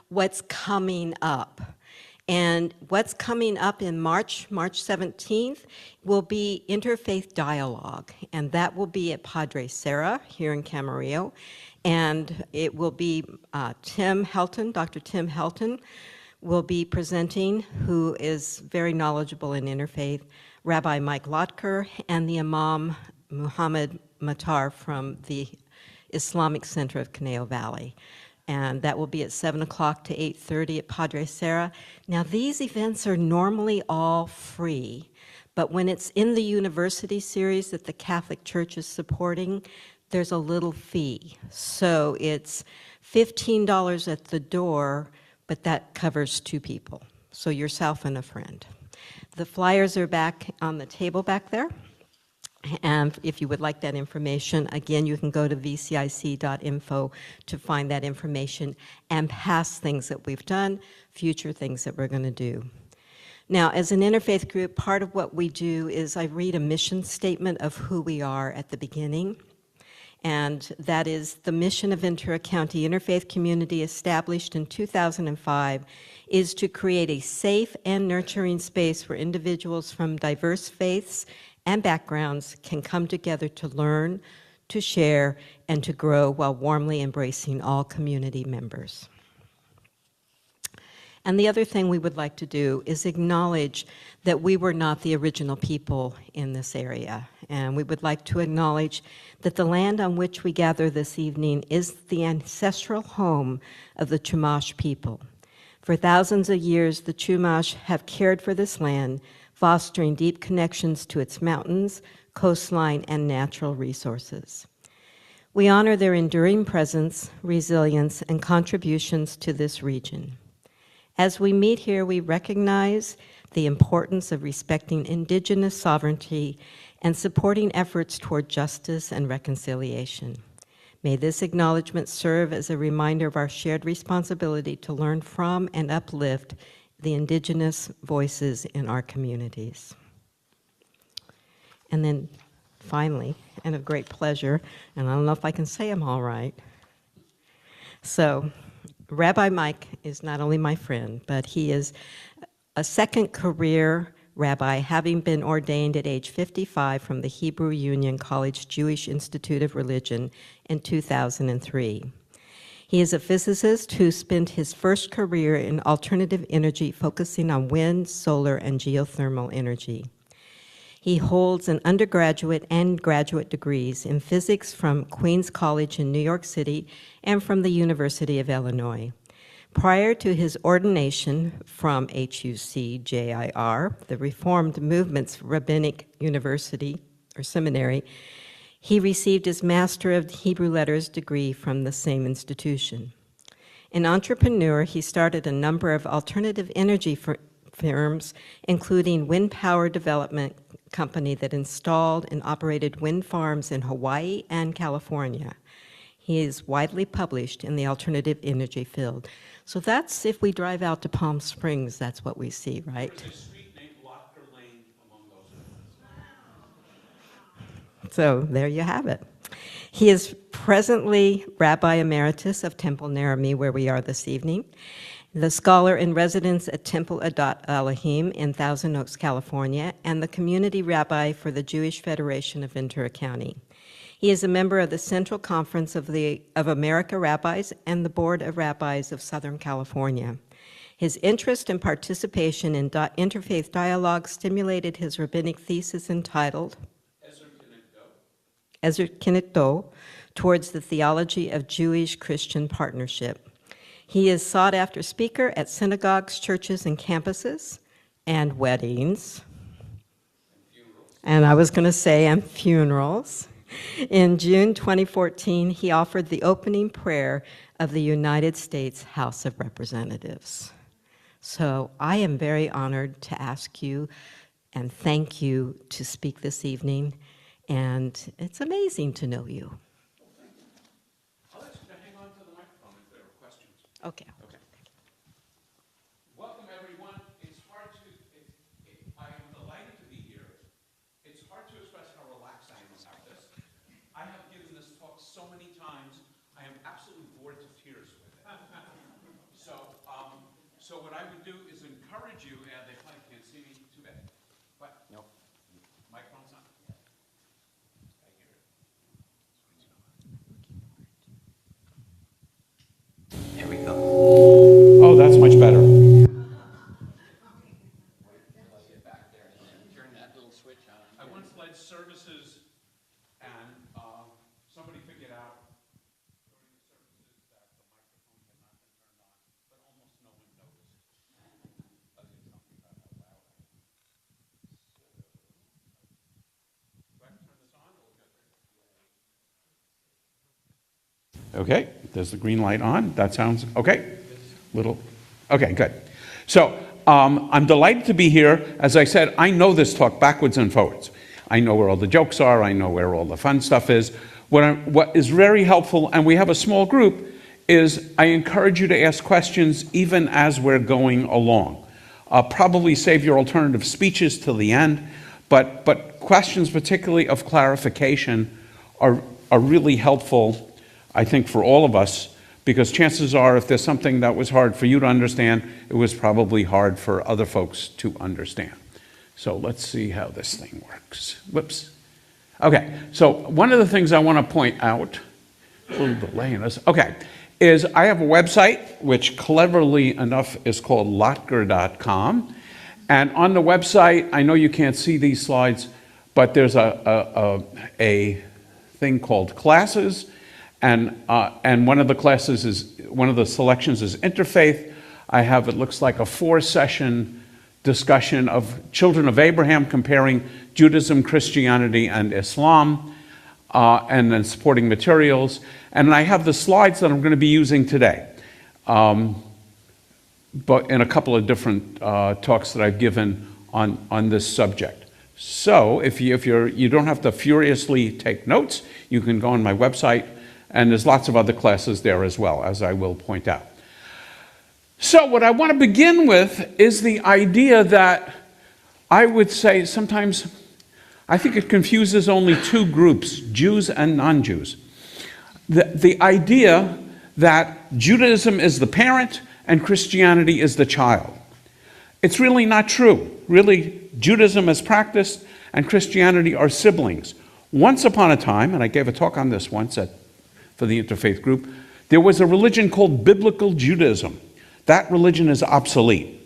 what's coming up. And what's coming up in March 17th, will be Interfaith Dialogue, and that will be at Padre Serra here in Camarillo. And it will be Tim Helton, Dr. Tim Helton will be presenting, who is very knowledgeable in interfaith, Rabbi Mike Lotker, and the Imam Muhammad Matar from the Islamic Center of Conejo Valley. And that will be at 7 o'clock to 8:30 at Padre Serra. Now, these events are normally all free, but when it's in the university series that the Catholic Church is supporting, there's a little fee. So it's $15 at the door, but that covers 2 people, so yourself and a friend. The flyers are back on the table back there. And if you would like that information, again, you can go to vcic.info to find that information and past things that we've done, future things that we're going to do. Now, as an interfaith group, part of what we do is I read a mission statement of who we are at the beginning. And that is the mission of Ventura County Interfaith Community, established in 2005, is to create a safe and nurturing space where individuals from diverse faiths and backgrounds can come together to learn, to share, and to grow while warmly embracing all community members. And the other thing we would like to do is acknowledge that we were not the original people in this area. And we would like to acknowledge that the land on which we gather this evening is the ancestral home of the Chumash people. For thousands of years, the Chumash have cared for this land, fostering deep connections to its mountains, coastline, and natural resources. We honor their enduring presence, resilience, and contributions to this region. As we meet here, we recognize the importance of respecting indigenous sovereignty and supporting efforts toward justice and reconciliation. May this acknowledgement serve as a reminder of our shared responsibility to learn from and uplift the indigenous voices in our communities. And then finally, and of great pleasure, and I don't know if I can say them all right. So, Rabbi Mike is not only my friend, but he is a second career rabbi, having been ordained at age 55 from the Hebrew Union College Jewish Institute of Religion in 2003. He is a physicist who spent his first career in alternative energy, focusing on wind, solar, and geothermal energy. He holds an undergraduate and graduate degrees in physics from Queens College in New York City and from the University of Illinois. Prior to his ordination from HUC-JIR, the Reformed Movement's Rabbinic University or Seminary, he received his Master of Hebrew Letters degree from the same institution. An entrepreneur, he started a number of alternative energy firms, including wind power development company that installed and operated wind farms in Hawaii and California. He is widely published in the alternative energy field. So that's, if we drive out to Palm Springs, that's what we see, right? There's a street named Lotker Lane among those. So there you have it. He is presently Rabbi Emeritus of Temple Naomi, where we are this evening, the scholar in residence at Temple Adat Elohim in Thousand Oaks, California, and the community rabbi for the Jewish Federation of Ventura County. He is a member of the Central Conference of America Rabbis and the Board of Rabbis of Southern California. His interest and participation in interfaith dialogue stimulated his rabbinic thesis entitled Ezer Kinekdo, Towards the Theology of Jewish-Christian Partnership. He is sought-after speaker at synagogues, churches, and campuses, and weddings. And I was going to say, and funerals. In June 2014, he offered the opening prayer of the United States House of Representatives. So I am very honored to ask you and thank you to speak this evening, and it's amazing to know you. I'll let you hang on to the microphone if there are questions. Okay. Welcome, everyone. I am delighted to be here. It's hard to express how relaxed I am about this. I have given this talk so many times, I am absolutely bored to tears with it. So So what I would do is encourage you, and they probably can't see me too bad. What? Nope. Microphone's on? I hear it. There we go. Oh, that's much better. Turn that little switch on. I once led services, and somebody figured out during the services that the microphone had not been turned on, but almost no one noticed. I did something about how loud I am. Do I have to turn this on, or we'll get there? Okay, there's the green light on. That sounds okay. Okay, good. So I'm delighted to be here. As I said, I know this talk backwards and forwards. I know where all the jokes are. I know where all the fun stuff is. What is very helpful, and we have a small group, is I encourage you to ask questions even as we're going along. Probably save your alternative speeches till the end, but questions particularly of clarification are really helpful, I think, for all of us, because chances are if there's something that was hard for you to understand, it was probably hard for other folks to understand. So let's see how this thing works. Whoops. Okay, so one of the things I want to point out, a little delay in this, okay, is I have a website, which cleverly enough is called Lotker.com. And on the website, I know you can't see these slides, but there's a thing called classes. And one of the classes one of the selections is interfaith. I have, it looks like, a 4-session discussion of children of Abraham comparing Judaism, Christianity, and Islam, and then supporting materials. And I have the slides that I'm going to be using today, but in a couple of different talks that I've given on this subject. So if you don't have to furiously take notes, you can go on my website. And there's lots of other classes there as well, as I will point out. So what I want to begin with is the idea that I would say sometimes I think it confuses only two groups, Jews and non-Jews. The idea that Judaism is the parent and Christianity is the child. It's really not true. Really, Judaism is practiced and Christianity are siblings. Once upon a time, and I gave a talk on this once for the interfaith group, there was a religion called Biblical Judaism. That religion is obsolete.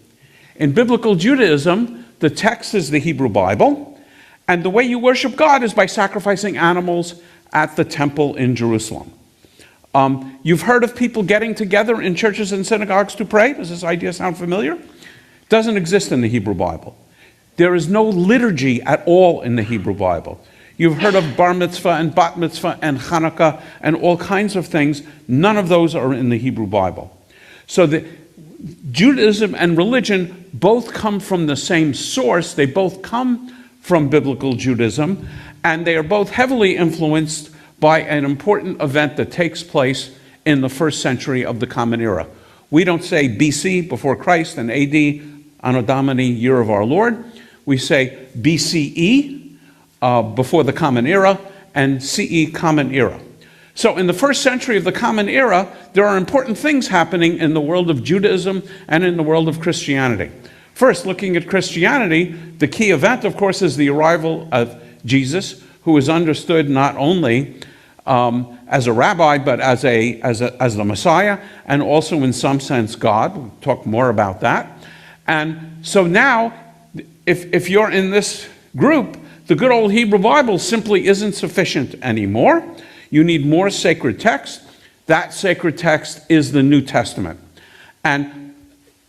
In Biblical Judaism, the text is the Hebrew Bible, and the way you worship God is by sacrificing animals at the temple in Jerusalem. You've heard of people getting together in churches and synagogues to pray. Does this idea sound familiar? It doesn't exist in the Hebrew Bible. There is no liturgy at all in the Hebrew Bible. You've heard of bar mitzvah and bat mitzvah and Hanukkah and all kinds of things. None of those are in the Hebrew Bible. So Judaism and religion both come from the same source. They both come from Biblical Judaism, and they are both heavily influenced by an important event that takes place in the 1st century of the Common Era. We don't say BC, before Christ, and AD, Anno Domini, year of our Lord. We say BCE, before the Common Era, and CE, Common Era. So in the 1st century of the Common Era, there are important things happening in the world of Judaism and in the world of Christianity. First, looking at Christianity, the key event, of course, is the arrival of Jesus, who is understood not only as a rabbi, but as the Messiah, and also in some sense God. We'll talk more about that. And so now, if you're in this group, the good old Hebrew Bible simply isn't sufficient anymore. You need more sacred text. That sacred text is the New Testament. And,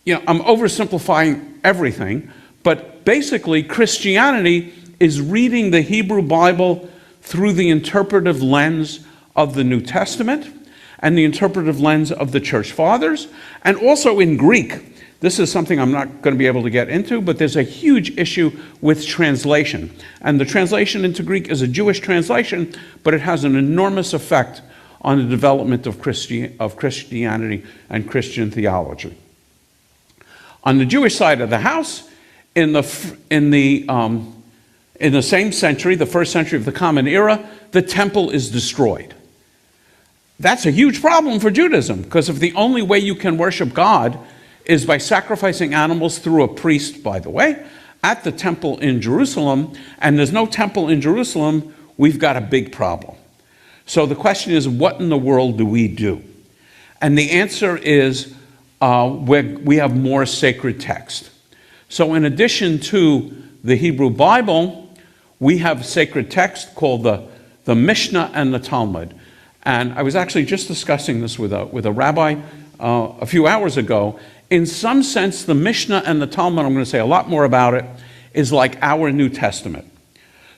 I'm oversimplifying everything, but basically Christianity is reading the Hebrew Bible through the interpretive lens of the New Testament and the interpretive lens of the Church Fathers, and also in Greek. This is something I'm not going to be able to get into, but there's a huge issue with translation. And the translation into Greek is a Jewish translation, but it has an enormous effect on the development of Christianity and Christian theology. On the Jewish side of the house, in the same century, the 1st century of the Common Era, the temple is destroyed. That's a huge problem for Judaism, because if the only way you can worship God is by sacrificing animals through a priest, by the way, at the temple in Jerusalem. And there's no temple in Jerusalem, we've got a big problem. So the question is, what in the world do we do? And the answer is, we have more sacred text. So in addition to the Hebrew Bible, we have sacred text called the Mishnah and the Talmud. And I was actually just discussing this with a rabbi a few hours ago. In some sense, the Mishnah and the Talmud, I'm going to say a lot more about it, is like our New Testament.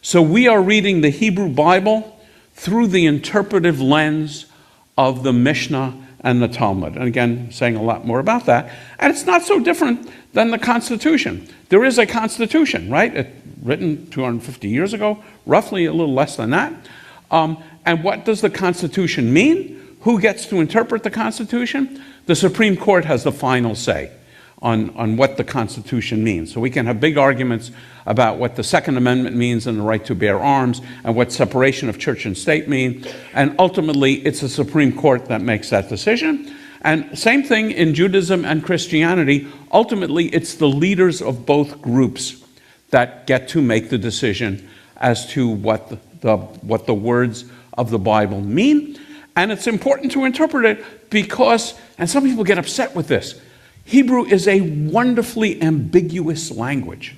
So we are reading the Hebrew Bible through the interpretive lens of the Mishnah and the Talmud. And again, saying a lot more about that. And it's not so different than the Constitution. There is a Constitution, right? Written 250 years ago, roughly a little less than that. And what does the Constitution mean? Who gets to interpret the Constitution? The Supreme Court has the final say on what the Constitution means. So we can have big arguments about what the Second Amendment means and the right to bear arms and what separation of church and state mean. And ultimately, it's the Supreme Court that makes that decision. And same thing in Judaism and Christianity. Ultimately, it's the leaders of both groups that get to make the decision as to what the words of the Bible mean. And it's important to interpret it because, and some people get upset with this, Hebrew is a wonderfully ambiguous language.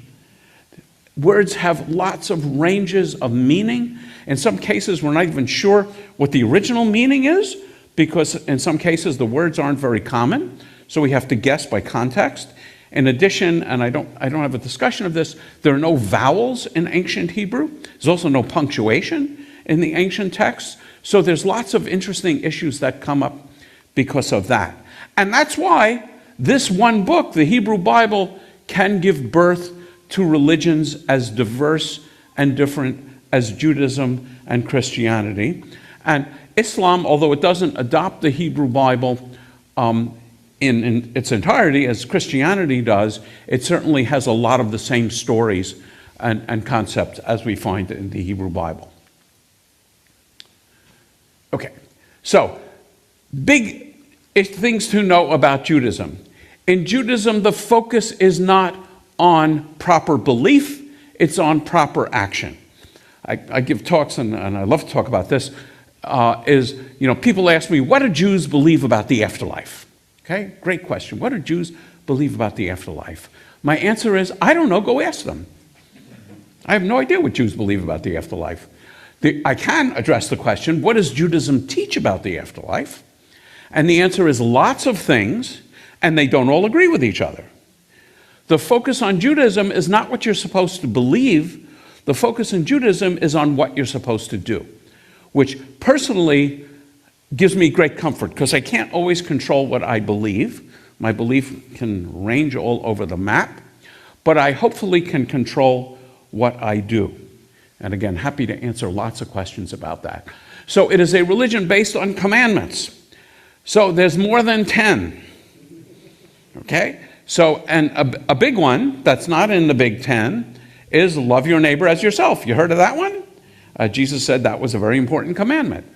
Words have lots of ranges of meaning. In some cases, we're not even sure what the original meaning is, because in some cases the words aren't very common, so we have to guess by context. In addition, and I don't have a discussion of this, there are no vowels in ancient Hebrew. There's also no punctuation in the ancient texts. So there's lots of interesting issues that come up because of that. And that's why this one book, the Hebrew Bible, can give birth to religions as diverse and different as Judaism and Christianity. And Islam, although it doesn't adopt the Hebrew Bible in its entirety as Christianity does, it certainly has a lot of the same stories and concepts as we find in the Hebrew Bible. Okay, so big things to know about Judaism. In Judaism, the focus is not on proper belief, it's on proper action. I give talks, and I love to talk about this, people ask me, what do Jews believe about the afterlife? Okay, great question. What do Jews believe about the afterlife? My answer is, I don't know, go ask them. I have no idea what Jews believe about the afterlife. I can address the question, what does Judaism teach about the afterlife? And the answer is lots of things, and they don't all agree with each other. The focus on Judaism is not what you're supposed to believe. The focus in Judaism is on what you're supposed to do, which personally gives me great comfort because I can't always control what I believe. My belief can range all over the map, but I hopefully can control what I do. And again, happy to answer lots of questions about that. So it is a religion based on commandments. So there's more than 10. Okay? So, and a big one that's not in the Big 10 is love your neighbor as yourself. You heard of that one? Jesus said that was a very important commandment.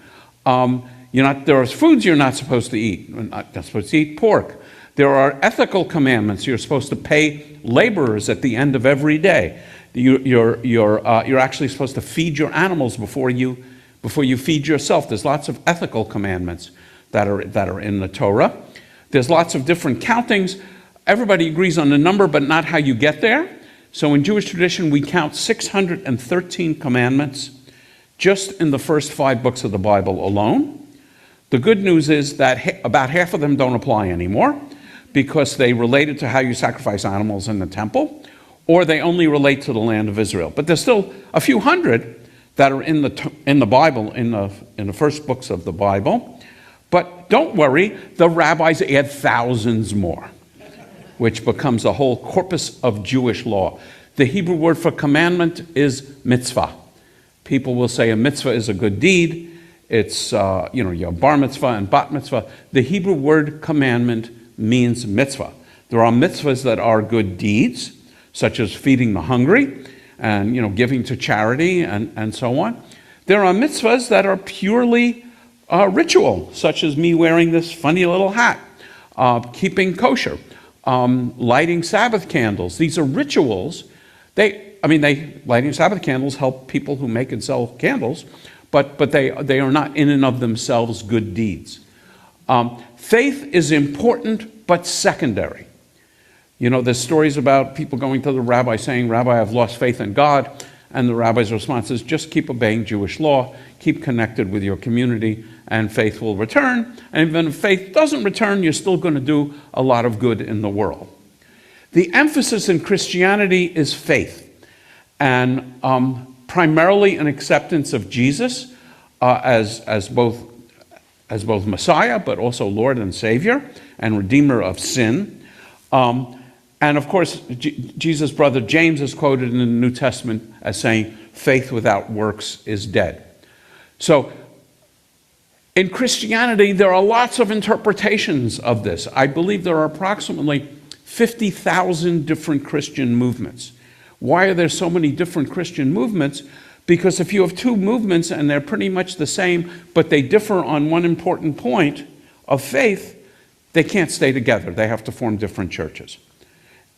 There are foods you're not supposed to eat. You're not supposed to eat pork. There are ethical commandments. You're supposed to pay laborers at the end of every day. You're actually supposed to feed your animals before you feed yourself. There's lots of ethical commandments that are in the Torah. There's lots of different countings. Everybody agrees on the number, but not how you get there. So in Jewish tradition, we count 613 commandments just in the first 5 books of the Bible alone. The good news is that about half of them don't apply anymore because they related to how you sacrifice animals in the temple, or they only relate to the land of Israel. But there's still a few hundred that are in the Bible, in the first books of the Bible. But don't worry, the rabbis add thousands more, which becomes a whole corpus of Jewish law. The Hebrew word for commandment is mitzvah. People will say a mitzvah is a good deed. It's, your bar mitzvah and bat mitzvah. The Hebrew word commandment means mitzvah. There are mitzvahs that are good deeds, such as feeding the hungry and, giving to charity and so on. There are mitzvahs that are purely ritual, such as me wearing this funny little hat, keeping kosher. lighting Sabbath candles. These are rituals. Lighting Sabbath candles help people who make and sell candles, but they are not in and of themselves good deeds. Faith is important, but secondary. You know, there's stories about people going to the rabbi saying, "Rabbi, I've lost faith in God." And the rabbi's response is, just keep obeying Jewish law, keep connected with your community, and faith will return. And even if faith doesn't return, you're still going to do a lot of good in the world. The emphasis in Christianity is faith, and primarily an acceptance of Jesus as both Messiah, but also Lord and Savior and Redeemer of sin. And of course, Jesus' brother James is quoted in the New Testament as saying, faith without works is dead. So, in Christianity, there are lots of interpretations of this. I believe there are approximately 50,000 different Christian movements. Why are there so many different Christian movements? Because if you have two movements and they're pretty much the same, but they differ on one important point of faith, they can't stay together. They have to form different churches.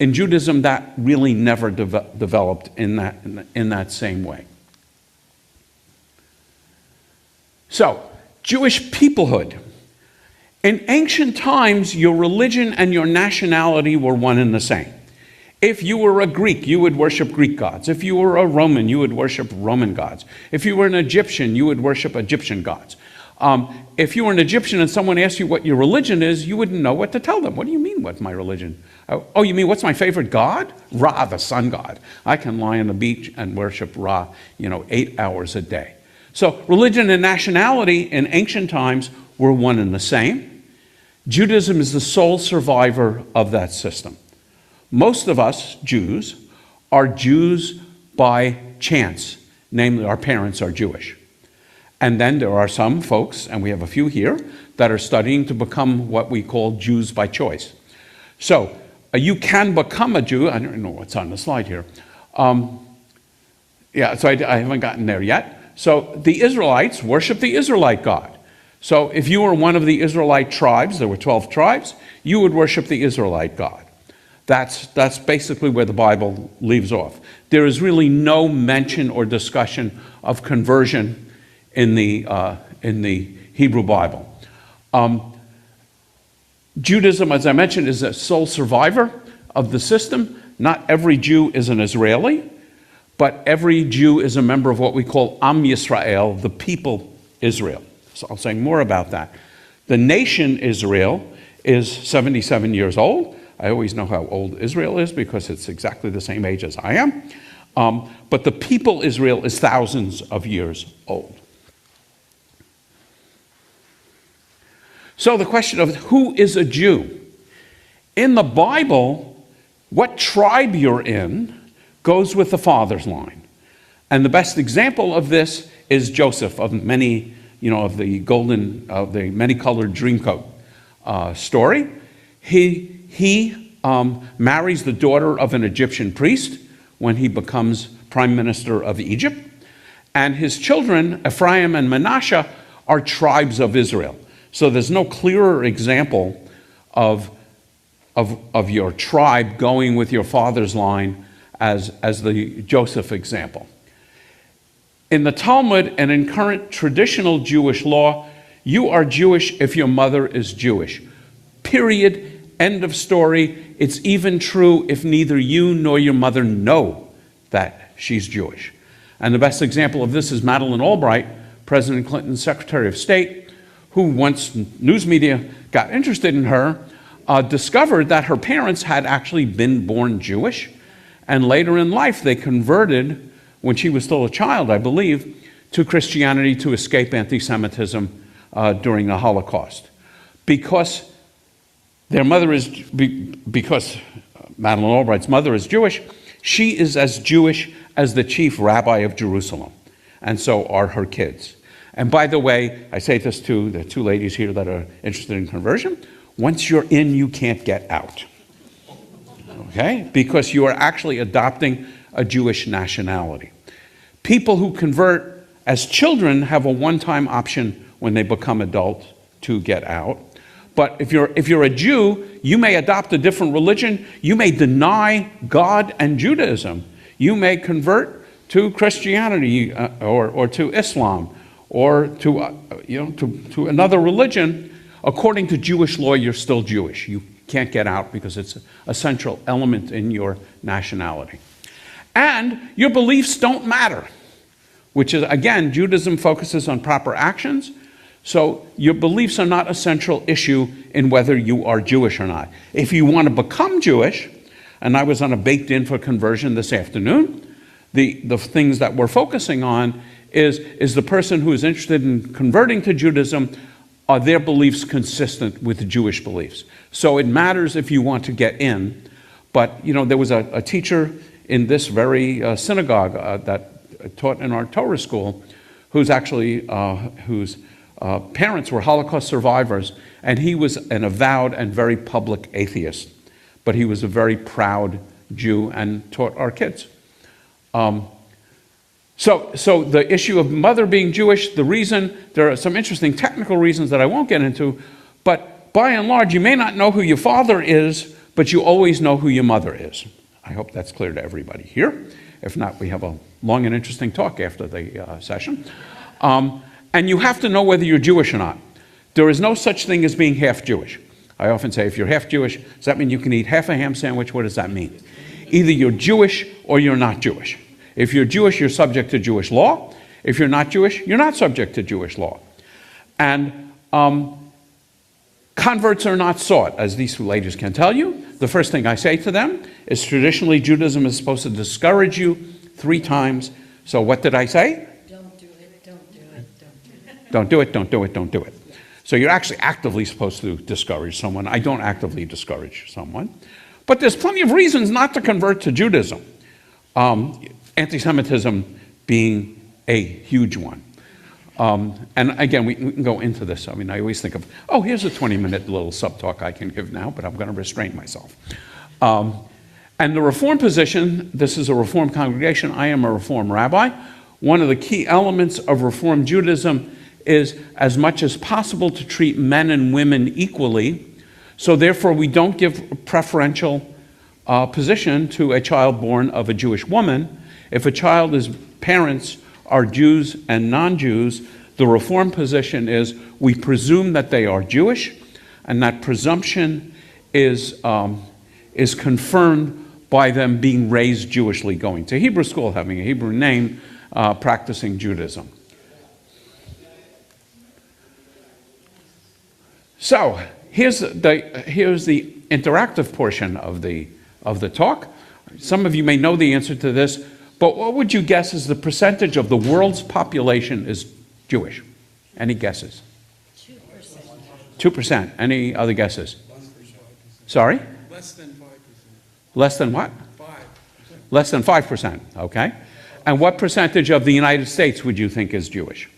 In Judaism, that really never developed in that same way. So, Jewish peoplehood. In ancient times, your religion and your nationality were one and the same. If you were a Greek, you would worship Greek gods. If you were a Roman, you would worship Roman gods. If you were an Egyptian, you would worship Egyptian gods. If you were an Egyptian and someone asked you what your religion is, you wouldn't know what to tell them. What do you mean, what's my religion? Oh, you mean, what's my favorite god? Ra, the sun god. I can lie on the beach and worship Ra, 8 hours a day. So religion and nationality in ancient times were one and the same. Judaism is the sole survivor of that system. Most of us, Jews, are Jews by chance. Namely, our parents are Jewish. And then there are some folks, and we have a few here, that are studying to become what we call Jews by choice. So you can become a Jew. I don't know what's on the slide here. So I haven't gotten there yet. So the Israelites worship the Israelite God. So if you were one of the Israelite tribes, there were 12 tribes, you would worship the Israelite God. That's basically where the Bible leaves off. There is really no mention or discussion of conversion in the Hebrew Bible. Judaism, as I mentioned, is a sole survivor of the system. Not every Jew is an Israeli, but every Jew is a member of what we call Am Yisrael, the people Israel. So I'll say more about that. The nation Israel is 77 years old. I always know how old Israel is because it's exactly the same age as I am. But the people Israel is thousands of years old. So the question of who is a Jew? In the Bible, what tribe you're in goes with the father's line. And the best example of this is Joseph of the many-colored dreamcoat story. He marries the daughter of an Egyptian priest when he becomes prime minister of Egypt. And his children, Ephraim and Manasseh, are tribes of Israel. So there's no clearer example of your tribe going with your father's line as the Joseph example. In the Talmud and in current traditional Jewish law, you are Jewish if your mother is Jewish. Period. End of story. It's even true if neither you nor your mother know that she's Jewish. And the best example of this is Madeleine Albright, President Clinton's Secretary of State, who once news media got interested in her, discovered that her parents had actually been born Jewish, and later in life they converted, when she was still a child, I believe, to Christianity to escape anti-Semitism during the Holocaust. Because because Madeleine Albright's mother is Jewish, she is as Jewish as the chief rabbi of Jerusalem, and so are her kids. And by the way, I say this to the two ladies here that are interested in conversion, once you're in, you can't get out. Okay? Because you are actually adopting a Jewish nationality. People who convert as children have a one-time option when they become adult to get out. But if you're a Jew, you may adopt a different religion. You may deny God and Judaism. You may convert to Christianity or to Islam or to another religion. According to Jewish law, you're still Jewish. You can't get out because it's a central element in your nationality. And your beliefs don't matter, which is, again, Judaism focuses on proper actions. So your beliefs are not a central issue in whether you are Jewish or not. If you want to become Jewish, and I was on a baked-in for conversion this afternoon, the things that we're focusing on is the person who is interested in converting to Judaism, are their beliefs consistent with the Jewish beliefs? So it matters if you want to get in. But, there was a teacher in this very synagogue that taught in our Torah school whose parents were Holocaust survivors, and he was an avowed and very public atheist. But he was a very proud Jew and taught our kids. So the issue of mother being Jewish, the reason, there are some interesting technical reasons that I won't get into, but by and large, you may not know who your father is, but you always know who your mother is. I hope that's clear to everybody here. If not, we have a long and interesting talk after the session. And you have to know whether you're Jewish or not. There is no such thing as being half Jewish. I often say, if you're half Jewish, does that mean you can eat half a ham sandwich? What does that mean? Either you're Jewish or you're not Jewish. If you're Jewish, you're subject to Jewish law. If you're not Jewish, you're not subject to Jewish law. And converts are not sought, as these two ladies can tell you. The first thing I say to them is traditionally Judaism is supposed to discourage you 3 times. So what did I say? Don't do it, don't do it, don't do it. Don't do it, don't do it, don't do it. So you're actually actively supposed to discourage someone. I don't actively discourage someone. But there's plenty of reasons not to convert to Judaism. Anti-Semitism being a huge one. And again, we can go into this. I mean, I always think of, here's a 20-minute little sub-talk I can give now, but I'm going to restrain myself. And the Reform position, this is a Reform congregation. I am a Reform rabbi. One of the key elements of Reform Judaism is as much as possible to treat men and women equally. So therefore, we don't give a preferential position to a child born of a Jewish woman. If a child's parents are Jews and non-Jews, the Reform position is we presume that they are Jewish, and that presumption is confirmed by them being raised Jewishly, going to Hebrew school, having a Hebrew name, practicing Judaism. So here's the interactive portion of the talk. Some of you may know the answer to this, but what would you guess is the percentage of the world's population is Jewish? Any guesses? 2%. 2%. Any other guesses? Sorry? Less than 5%. Less than what? 5%. Less than 5%, okay. And what percentage of the United States would you think is Jewish?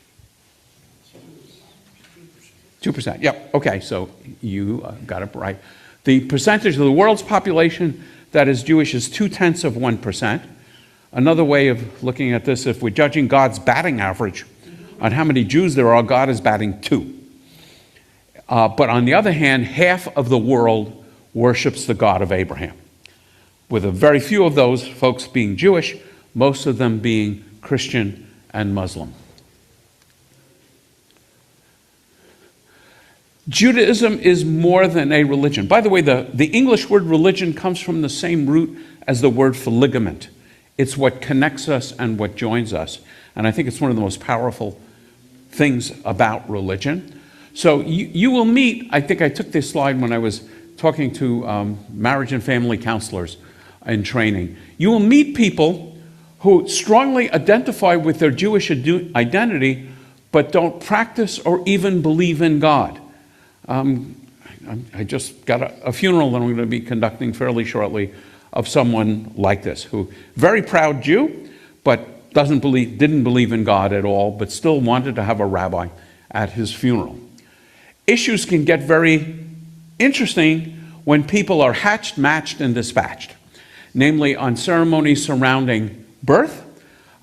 2%, yep, okay, so you got it right. The percentage of the world's population that is Jewish is 0.2%. Another way of looking at this, if we're judging God's batting average on how many Jews there are, God is batting 2. But on the other hand, half of the world worships the God of Abraham, with a very few of those folks being Jewish, most of them being Christian and Muslim. Judaism is more than a religion. By the way, the English word religion comes from the same root as the word for ligament. It's what connects us and what joins us. And I think it's one of the most powerful things about religion. So you will meet, I think I took this slide when I was talking to marriage and family counselors in training. You will meet people who strongly identify with their Jewish identity, but don't practice or even believe in God. I just got a funeral that I'm going to be conducting fairly shortly of someone like this, who very proud Jew, but didn't believe in God at all, but still wanted to have a rabbi at his funeral. Issues can get very interesting when people are hatched, matched, and dispatched, namely on ceremonies surrounding birth,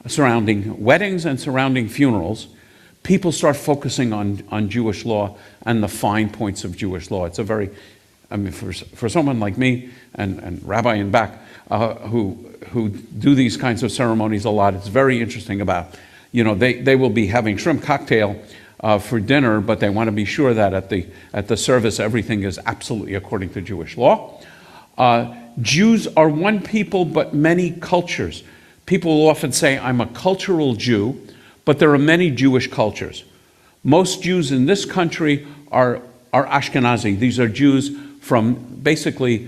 surrounding weddings, and surrounding funerals. people start focusing on Jewish law and the fine points of Jewish law. It's a very, I mean, for someone like me and Rabbi in back who do these kinds of ceremonies a lot, it's very interesting about, they will be having shrimp cocktail for dinner, but they want to be sure that at the service everything is absolutely according to Jewish law. Jews are one people, but many cultures. People will often say, I'm a cultural Jew, but there are many Jewish cultures. Most Jews in this country are Ashkenazi. These are Jews from basically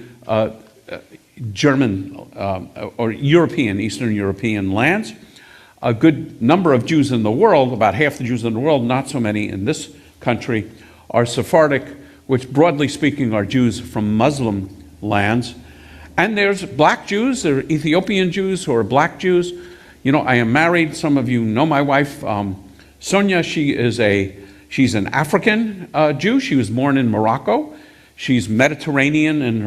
German or European, Eastern European lands. A good number of Jews in the world, about half the Jews in the world, not so many in this country, are Sephardic, which broadly speaking are Jews from Muslim lands. And there's black Jews, there are Ethiopian Jews who are black Jews. I am married, some of you know my wife, Sonia. She's an African Jew. She was born in Morocco. She's Mediterranean in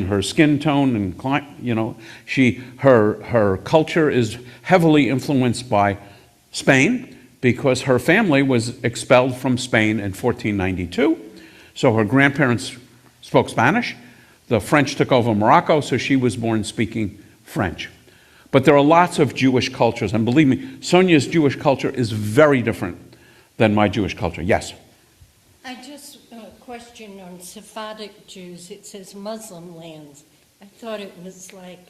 her skin tone and her culture is heavily influenced by Spain because her family was expelled from Spain in 1492. So her grandparents spoke Spanish. The French took over Morocco, so she was born speaking French. But there are lots of Jewish cultures, and believe me, Sonia's Jewish culture is very different than my Jewish culture. Yes? I just question on Sephardic Jews. It says Muslim lands. I thought it was like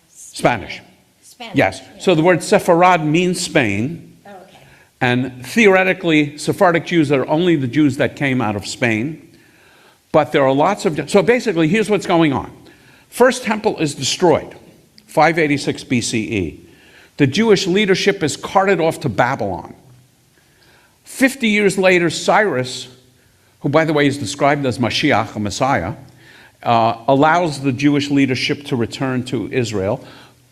Spanish. Spanish. Yes. Yeah. So the word Sepharad means Spain. Oh, okay. And theoretically, Sephardic Jews are only the Jews that came out of Spain. But there are lots of... So basically, here's what's going on. First temple is destroyed, 586 BCE. The Jewish leadership is carted off to Babylon. 50 years later, Cyrus, who by the way is described as Mashiach, a Messiah, allows the Jewish leadership to return to Israel,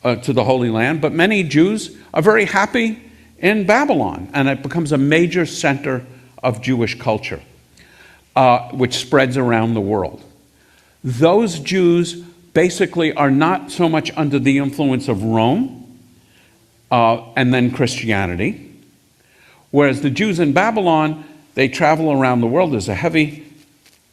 to the Holy Land. But many Jews are very happy in Babylon, and it becomes a major center of Jewish culture, which spreads around the world. Those Jews basically are not so much under the influence of Rome and then Christianity, whereas the Jews in Babylon, they travel around the world. There's a heavy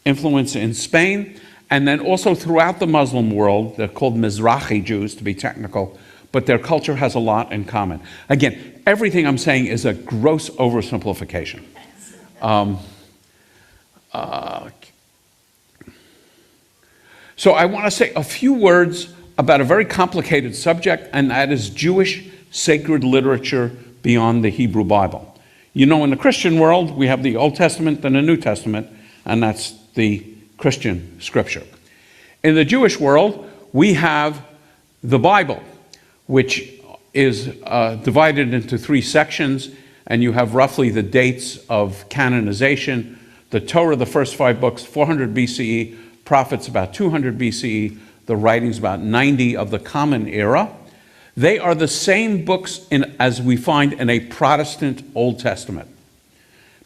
influence in Spain, and then also throughout the Muslim world. They're called Mizrahi Jews, to be technical, but their culture has a lot in common. Again, everything I'm saying is a gross oversimplification. So I want to say a few words about a very complicated subject, and that is Jewish sacred literature beyond the Hebrew Bible. In the Christian world, we have the Old Testament and the New Testament, and that's the Christian scripture. In the Jewish world, we have the Bible, which is divided into 3 sections, and you have roughly the dates of canonization. The Torah, the first 5 books, 400 BCE, prophets about 200 BCE, the writings about 90 of the Common Era. They are the same books as we find in a Protestant Old Testament,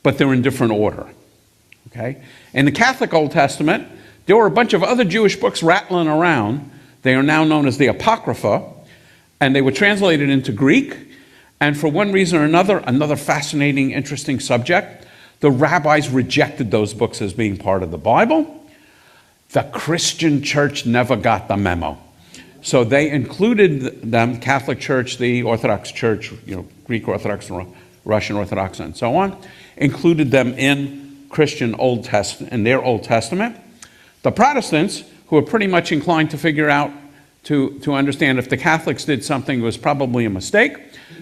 but they're in different order. Okay? In the Catholic Old Testament, there were a bunch of other Jewish books rattling around. They are now known as the Apocrypha, and they were translated into Greek. And for one reason or another fascinating, interesting subject, the rabbis rejected those books as being part of the Bible. The Christian church never got the memo. So they included them, Catholic Church, the Orthodox Church, Greek Orthodox, Russian Orthodox, and so on, included them in Christian Old Testament, in their Old Testament. The Protestants, who are pretty much inclined to figure out, to understand if the Catholics did something, it was probably a mistake.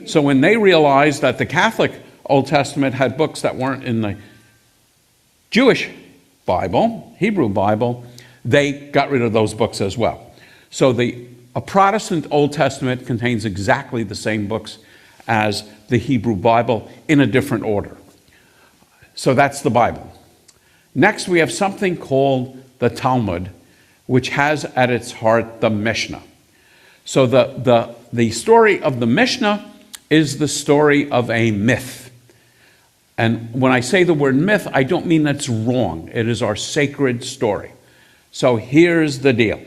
So when they realized that the Catholic Old Testament had books that weren't in the Jewish Bible, Hebrew Bible, they got rid of those books as well. So a Protestant Old Testament contains exactly the same books as the Hebrew Bible in a different order. So that's the Bible. Next, we have something called the Talmud, which has at its heart the Mishnah. So the story of the Mishnah is the story of a myth. And when I say the word myth, I don't mean that's wrong. It is our sacred story. So here's the deal.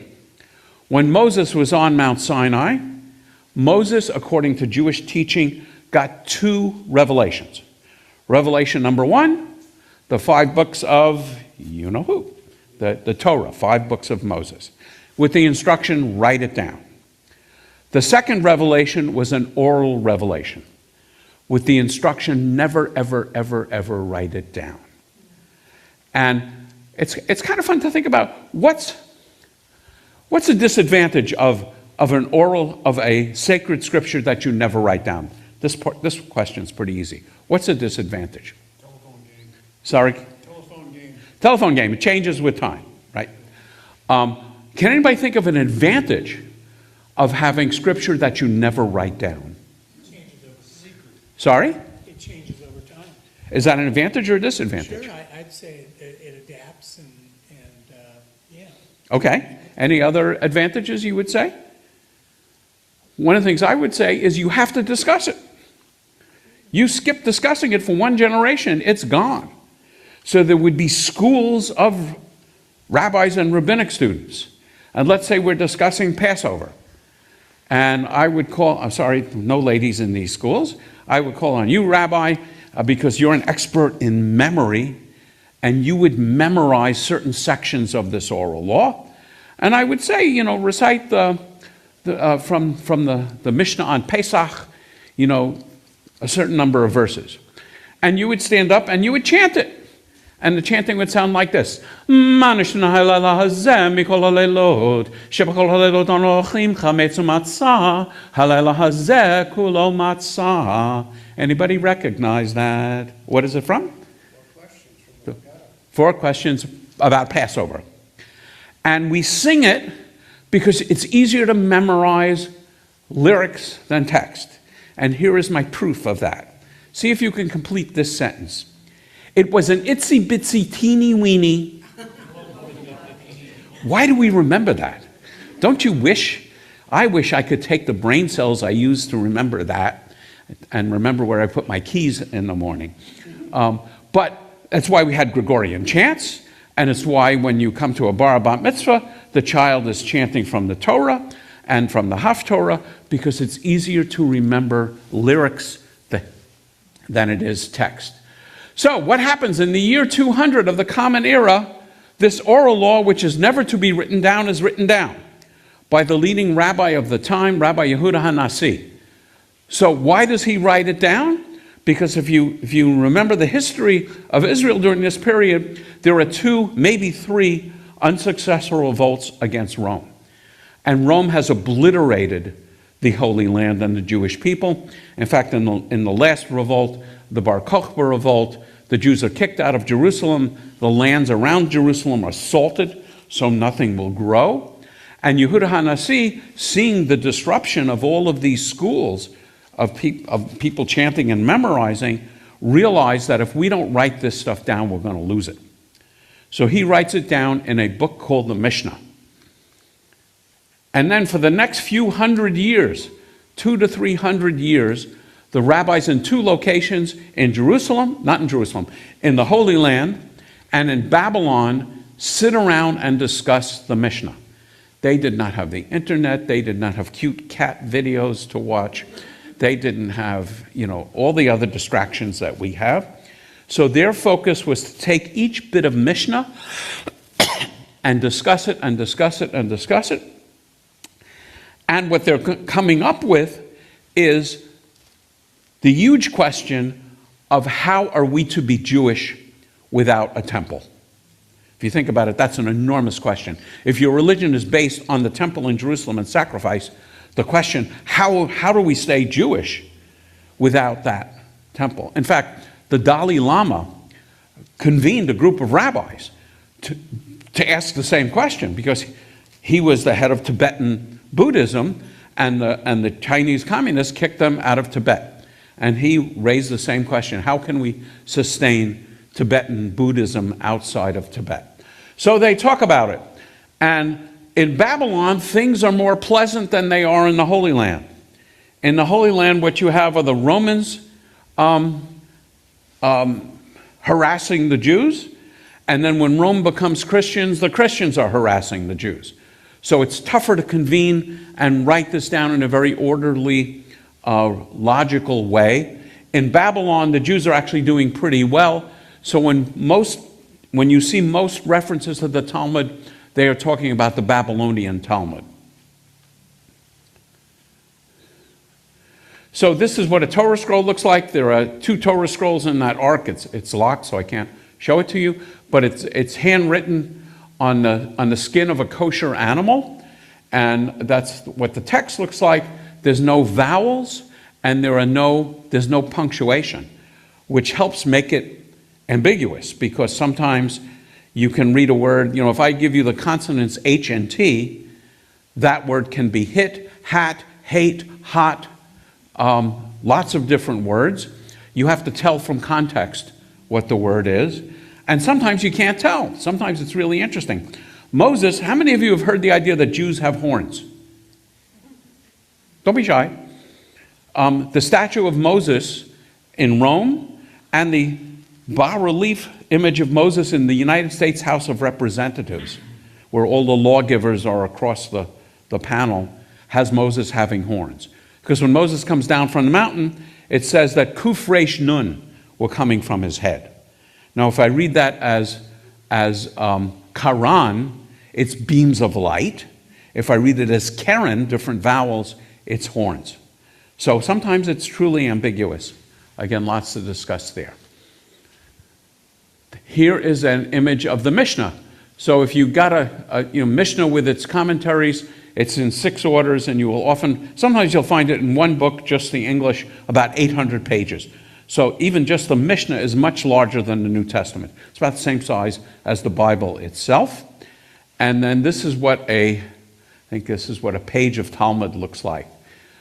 When Moses was on Mount Sinai, Moses, according to Jewish teaching, got 2 revelations. Revelation number 1, the 5 books of you-know-who, the Torah, 5 books of Moses, with the instruction, write it down. The second revelation was an oral revelation, with the instruction, never, ever, ever, ever write it down. And it's kind of fun to think about what's the disadvantage of a sacred scripture that you never write down? This question's pretty easy. What's the disadvantage? Telephone game. Sorry? Telephone game. Telephone game. It changes with time, right? Can anybody think of an advantage of having scripture that you never write down? It changes over secret. Sorry? It changes over time. Is that an advantage or a disadvantage? Sure, I'd say it adapts and yeah. Okay. Any other advantages you would say? One of the things I would say is you have to discuss it. You skip discussing it for one generation, it's gone. So there would be schools of rabbis and rabbinic students. And let's say we're discussing Passover. And I would call, I'm sorry, no ladies in these schools. I would call on you, Rabbi, because you're an expert in memory, and you would memorize certain sections of this oral law. And I would say, recite from the Mishnah on Pesach, a certain number of verses. And you would stand up and you would chant it. And the chanting would sound like this. Anybody recognize that? What is it from? 4 questions about Passover. And we sing it because it's easier to memorize lyrics than text. And here is my proof of that. See if you can complete this sentence. It was an itsy bitsy teeny weeny. Why do we remember that? Don't you wish? I wish I could take the brain cells I use to remember that and remember where I put my keys in the morning. But that's why we had Gregorian chants, and it's why when you come to a bar bat mitzvah, the child is chanting from the Torah and from the Haftorah, because it's easier to remember lyrics than it is text. So what happens in the year 200 of the Common Era? This oral law, which is never to be written down, is written down by the leading rabbi of the time, Rabbi Yehuda HaNasi. So why does he write it down? Because if you remember the history of Israel during this period, there are 2, maybe 3 unsuccessful revolts against Rome. And Rome has obliterated the Holy Land and the Jewish people. In fact, in the last revolt, the Bar Kokhba revolt, the Jews are kicked out of Jerusalem. The lands around Jerusalem are salted, so nothing will grow. And Yehuda HaNasi, seeing the disruption of all of these schools of people chanting and memorizing, realized that if we don't write this stuff down, we're going to lose it. So he writes it down in a book called the Mishnah. And then for the next few hundred years, 200 to 300 years, the rabbis in 2 locations, in Jerusalem, not in Jerusalem, in the Holy Land and in Babylon, sit around and discuss the Mishnah. They did not have the internet. They did not have cute cat videos to watch. They didn't have, all the other distractions that we have. So their focus was to take each bit of Mishnah and discuss it and discuss it and discuss it. And what they're coming up with is the huge question of how are we to be Jewish without a temple? If you think about it, that's an enormous question. If your religion is based on the temple in Jerusalem and sacrifice, the question, how do we stay Jewish without that temple? In fact, the Dalai Lama convened a group of rabbis to ask the same question, because he was the head of Tibetan Buddhism, and the Chinese communists kicked them out of Tibet. And he raised the same question: how can we sustain Tibetan Buddhism outside of Tibet? So they talk about it. And in Babylon, things are more pleasant than they are in the Holy Land. In the Holy Land, what you have are the Romans harassing the Jews. And then when Rome becomes Christians, the Christians are harassing the Jews. So it's tougher to convene and write this down in a very orderly, logical way. In Babylon, the Jews are actually doing pretty well. So when you see most references to the Talmud, they are talking about the Babylonian Talmud. So this is what a Torah scroll looks like. There are 2 Torah scrolls in that ark. It's locked, so I can't show it to you. But it's handwritten on the skin of a kosher animal. And that's what the text looks like. There's no vowels, and there's no punctuation, which helps make it ambiguous, because sometimes you can read a word, if I give you the consonants H and T, that word can be hit, hat, hate, hot, lots of different words. You have to tell from context what the word is, and sometimes you can't tell. Sometimes it's really interesting. Moses, how many of you have heard the idea that Jews have horns? Don't be shy. The statue of Moses in Rome and the bas-relief image of Moses in the United States House of Representatives, where all the lawgivers are across the panel, has Moses having horns. Because when Moses comes down from the mountain, it says that Kuf Resh Nun were coming from his head. Now, if I read that as Karan, it's beams of light. If I read it as Karen, different vowels, it's horns. So sometimes it's truly ambiguous. Again, lots to discuss there. Here is an image of the Mishnah. So if you've got a Mishnah with its commentaries, it's in 6 orders, and sometimes you'll find it in one book, just the English, about 800 pages. So even just the Mishnah is much larger than the New Testament. It's about the same size as the Bible itself. And then this is what a page of Talmud looks like.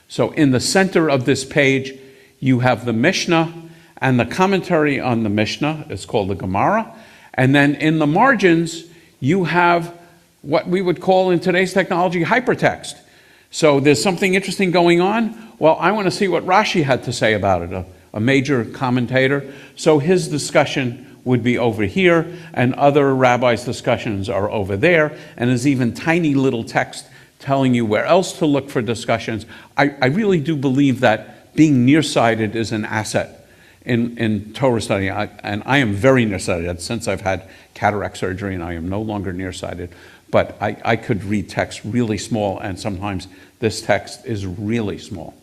So in the center of this page, you have the Mishnah and the commentary on the Mishnah. It's called the Gemara. And then in the margins, you have what we would call in today's technology hypertext. So there's something interesting going on. Well, I want to see what Rashi had to say about it, a major commentator. So his discussion would be over here, and other rabbis' discussions are over there, and there's even tiny little text telling you where else to look for discussions. I really do believe that being nearsighted is an asset in Torah study, and I am very nearsighted since I've had cataract surgery, and I am no longer nearsighted. But I could read text really small, and sometimes this text is really small.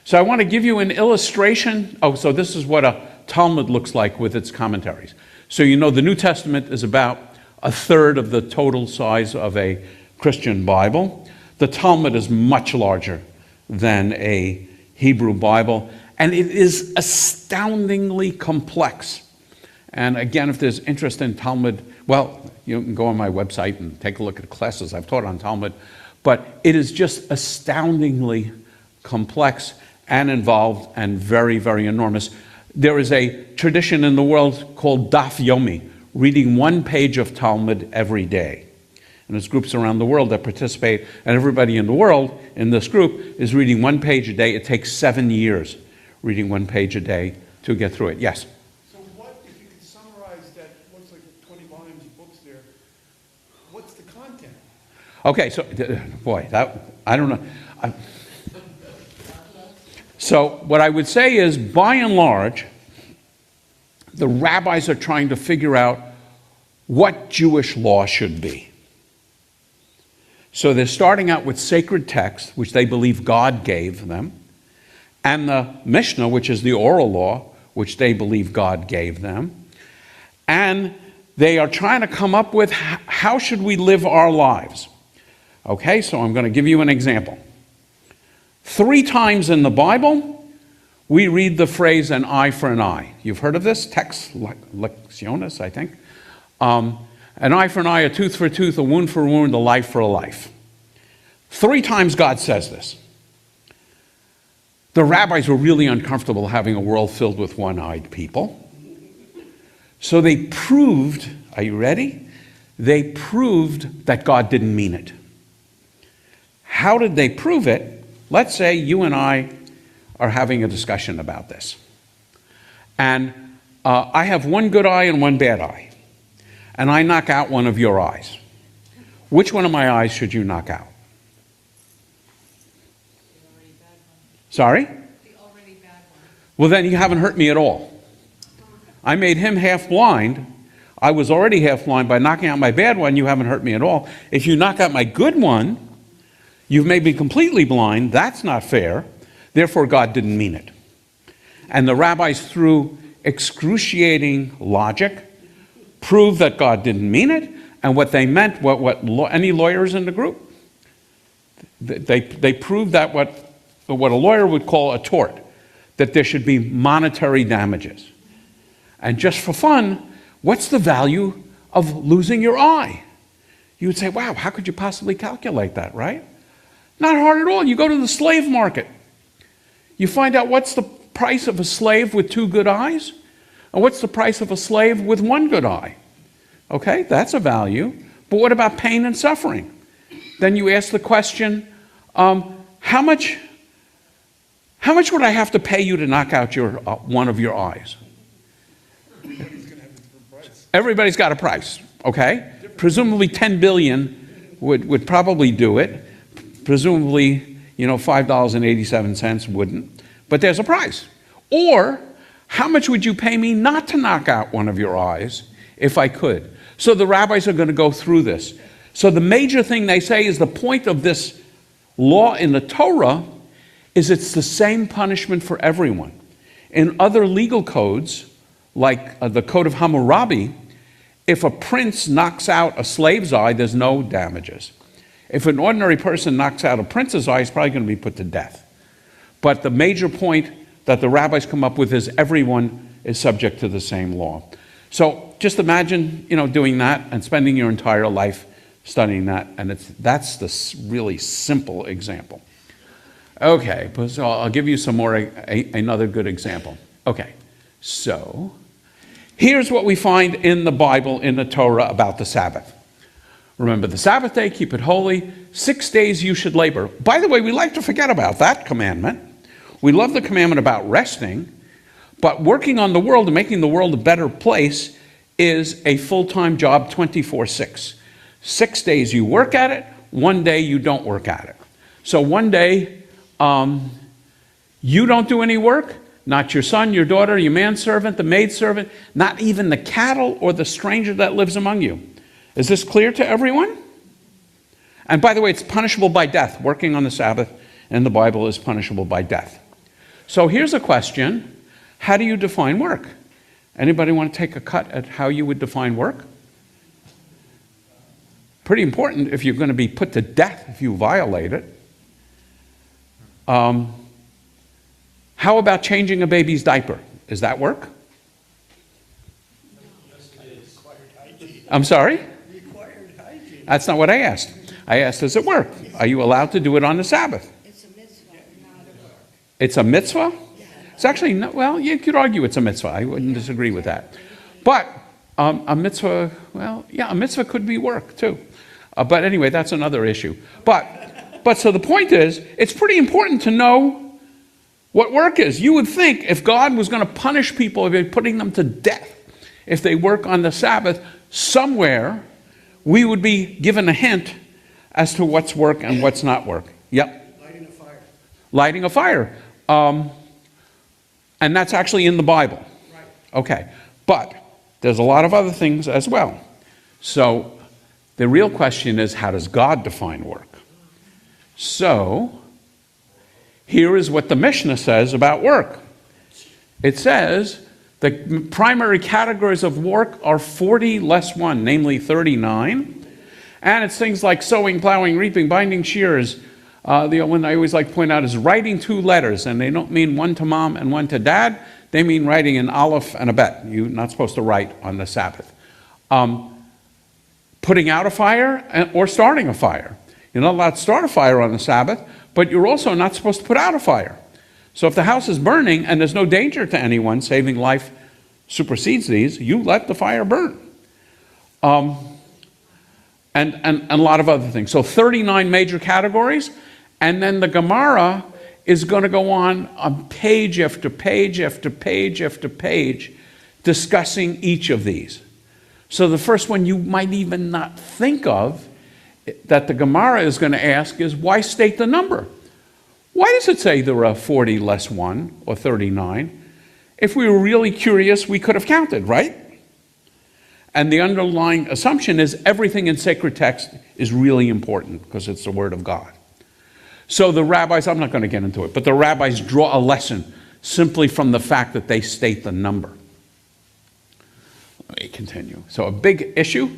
So I want to give you an illustration. So this is what a Talmud looks like with its commentaries. So the New Testament is about 1/3 of the total size of a Christian Bible. The Talmud is much larger than a Hebrew Bible, and it is astoundingly complex. And again, if there's interest in Talmud, well, you can go on my website and take a look at classes I've taught on Talmud, but it is just astoundingly complex and involved and very, very enormous. There is a tradition in the world called Daf Yomi, reading 1 page of Talmud every day. And there's groups around the world that participate, and everybody in the world in this group is reading 1 page a day. It takes 7 years reading 1 page a day to get through it. Yes? So what, if you could summarize that, looks like 20 volumes of books there, what's the content? Okay, so, boy, I don't know. So what I would say is, by and large, the rabbis are trying to figure out what Jewish law should be. So they're starting out with sacred texts, which they believe God gave them, and the Mishnah, which is the oral law, which they believe God gave them. And they are trying to come up with how should we live our lives. Okay, so I'm going to give you an example. 3 times in the Bible, we read the phrase an eye for an eye. You've heard of this? Text lectionis, I think. An eye for an eye, a tooth for a tooth, a wound for a wound, a life for a life. 3 times God says this. The rabbis were really uncomfortable having a world filled with one-eyed people. So they proved, are you ready? They proved that God didn't mean it. How did they prove it? Let's say you and I are having a discussion about this. And I have 1 good eye and 1 bad eye. And I knock out one of your eyes. Which one of my eyes should you knock out? The already bad one. Sorry? The already bad one. Well, then you haven't hurt me at all. I made him half blind. I was already half blind. By knocking out my bad one, you haven't hurt me at all. If you knock out my good one, you've made me completely blind. That's not fair. Therefore, God didn't mean it. And the rabbis, through excruciating logic, proved that God didn't mean it. And what they meant, any lawyers in the group, they proved that what a lawyer would call a tort, that there should be monetary damages. And just for fun, what's the value of losing your eye? You would say, wow, how could you possibly calculate that, right? Not hard at all. You go to the slave market. You find out what's the price of a slave with 2 good eyes, and what's the price of a slave with 1 good eye. Okay, that's a value. But what about pain and suffering? Then you ask the question, how much would I have to pay you to knock out one of your eyes? Everybody's got a price, okay? Presumably 10 billion would probably do it. Presumably, $5.87 wouldn't. But there's a price. Or, how much would you pay me not to knock out one of your eyes if I could? So the rabbis are going to go through this. So the major thing they say is the point of this law in the Torah is it's the same punishment for everyone. In other legal codes, like the Code of Hammurabi, if a prince knocks out a slave's eye, there's no damages. If an ordinary person knocks out a prince's eye, he's probably going to be put to death. But the major point that the rabbis come up with is everyone is subject to the same law. So just imagine, doing that and spending your entire life studying that, and that's the really simple example. Okay, so I'll give you some more, another good example. Okay, so here's what we find in the Bible, in the Torah, about the Sabbath. Remember the Sabbath day, keep it holy. 6 days you should labor. By the way, we like to forget about that commandment. We love the commandment about resting, but working on the world and making the world a better place is a full-time job 24/6. 6 days you work at it, 1 day you don't work at it. So 1 day you don't do any work, not your son, your daughter, your manservant, the maidservant, not even the cattle or the stranger that lives among you. Is this clear to everyone? And by the way, it's punishable by death. Working on the Sabbath in the Bible is punishable by death. So here's a question. How do you define work? Anybody want to take a cut at how you would define work? Pretty important if you're going to be put to death if you violate it. How about changing a baby's diaper? Is that work? I'm sorry? That's not what I asked. I asked, does it work? Are you allowed to do it on the Sabbath? It's a mitzvah, not a work. It's a mitzvah? It's actually, well, you could argue it's a mitzvah. I wouldn't disagree with that. But a mitzvah, well, yeah, a mitzvah could be work too. But anyway, that's another issue. But so the point is, it's pretty important to know what work is. You would think if God was going to punish people, if he's putting them to death, if they work on the Sabbath, somewhere we would be given a hint as to what's work and what's not work. Yep. Lighting a fire. Lighting a fire. And that's actually in the Bible. Right. Okay. But there's a lot of other things as well. So the real question is, how does God define work? So here is what the Mishnah says about work. It says the primary categories of work are 40 less 1, namely 39. And it's things like sowing, plowing, reaping, binding shears. The one I always like to point out is writing 2 letters, and they don't mean one to mom and one to dad. They mean writing an aleph and a bet. You're not supposed to write on the Sabbath. Putting out a fire or starting a fire. You're not allowed to start a fire on the Sabbath, but you're also not supposed to put out a fire. So if the house is burning and there's no danger to anyone, saving life supersedes these, you let the fire burn. And a lot of other things. So 39 major categories, and then the Gemara is going to go on page after page after page after page discussing each of these. So the first one you might even not think of that the Gemara is going to ask is, why state the number? Why does it say there are 40 less 1 or 39? If we were really curious, we could have counted, right? And the underlying assumption is everything in sacred text is really important because it's the Word of God. So the rabbis, I'm not going to get into it, but the rabbis draw a lesson simply from the fact that they state the number. Let me continue. So a big issue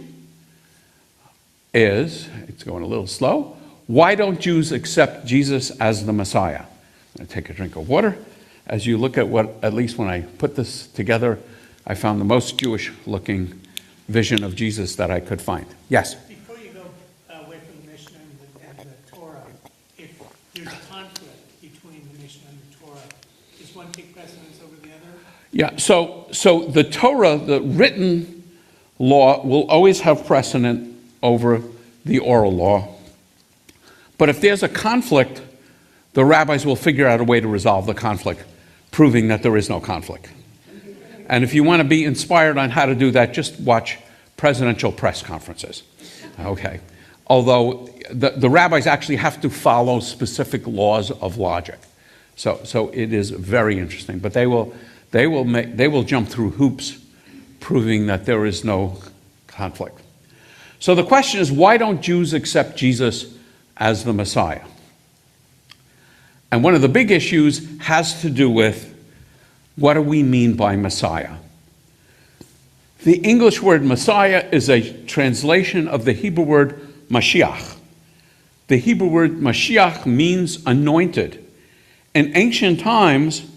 is, it's going a little slow, why don't Jews accept Jesus as the Messiah? I'm going to take a drink of water. As you look at what, at least when I put this together, I found the most Jewish-looking vision of Jesus that I could find. Yes? Before you go away from the Mishnah and the Torah, if there's a conflict between the Mishnah and the Torah, does one take precedence over the other? Yeah, so the Torah, the written law, will always have precedent over the oral law. But if there's a conflict, the rabbis will figure out a way to resolve the conflict, proving that there is no conflict. And if you want to be inspired on how to do that, just watch presidential press conferences. Okay. Although the rabbis actually have to follow specific laws of logic. So it is very interesting. But they will jump through hoops proving that there is no conflict. So the question is, why don't Jews accept Jesus as the Messiah? And one of the big issues has to do with what do we mean by Messiah? The English word Messiah is a translation of the Hebrew word Mashiach. The Hebrew word Mashiach means anointed. In ancient times,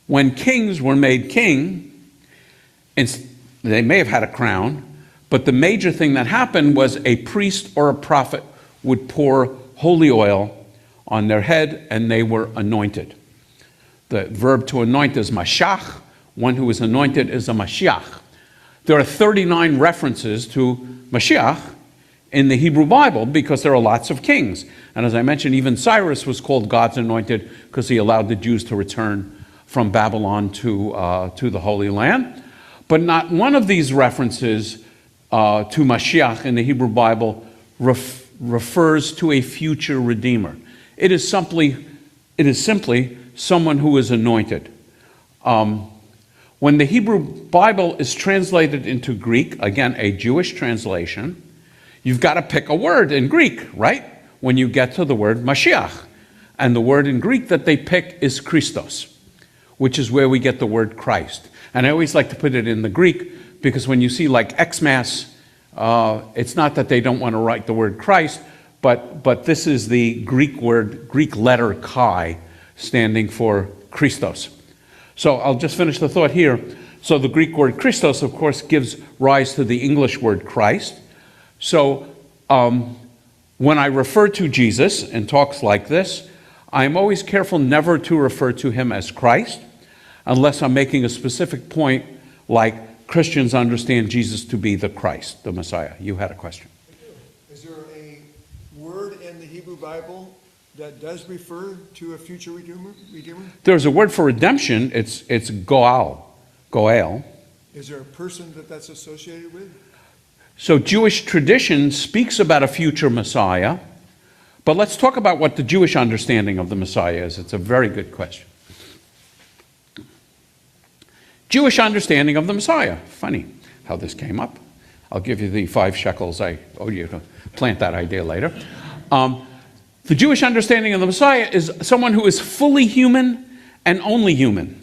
when kings were made king, they may have had a crown, but the major thing that happened was a priest or a prophet would pour holy oil on their head and they were anointed. The verb to anoint is mashach. One who is anointed is a Mashiach. There are 39 references to Mashiach in the Hebrew Bible because there are lots of kings. And as I mentioned, even Cyrus was called God's anointed because he allowed the Jews to return from Babylon to the Holy Land. But not one of these references to Mashiach in the Hebrew Bible refers to a future Redeemer. It is simply someone who is anointed. When the Hebrew Bible is translated into Greek, again, a Jewish translation, you've got to pick a word in Greek, right? When you get to the word Mashiach. And the word in Greek that they pick is Christos, which is where we get the word Christ. And I always like to put it in the Greek because when you see like Xmas, it's not that they don't want to write the word Christ, but this is the Greek word, Greek letter chi, standing for Christos. So I'll just finish the thought here. So the Greek word Christos, of course, gives rise to the English word Christ. So when I refer to Jesus in talks like this, I'm always careful never to refer to him as Christ, unless I'm making a specific point like Christians understand Jesus to be the Christ, the Messiah. You had a question. Is there a word in the Hebrew Bible that does refer to a future Redeemer? There's a word for redemption. It's Goal. Is there a person that's associated with? So Jewish tradition speaks about a future Messiah, but let's talk about what the Jewish understanding of the Messiah is. It's a very good question. Jewish understanding of the Messiah. Funny how this came up. I'll give you the 5 shekels. I owe you to plant that idea later. The Jewish understanding of the Messiah is someone who is fully human and only human.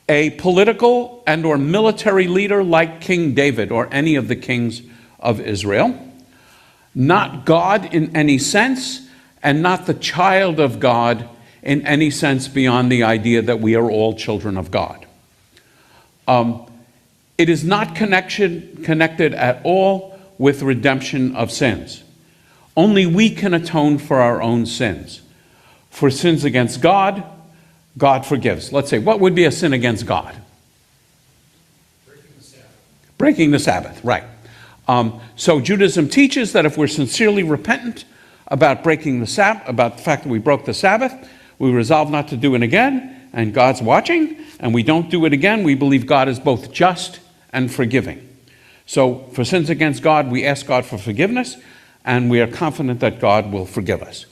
A political and or military leader like King David or any of the kings of Israel. Not God in any sense, and not the child of God in any sense beyond the idea that we are all children of God. It is not connected at all with redemption of sins. Only we can atone for our own sins. For sins against God, God forgives. Let's say, what would be a sin against God? Breaking the Sabbath, right. So Judaism teaches that if we're sincerely repentant about breaking the Sabbath, about the fact that we broke the Sabbath, we resolve not to do it again, and God's watching, and we don't do it again, we believe God is both just and forgiving. So for sins against God, we ask God for forgiveness, and we are confident that God will forgive us.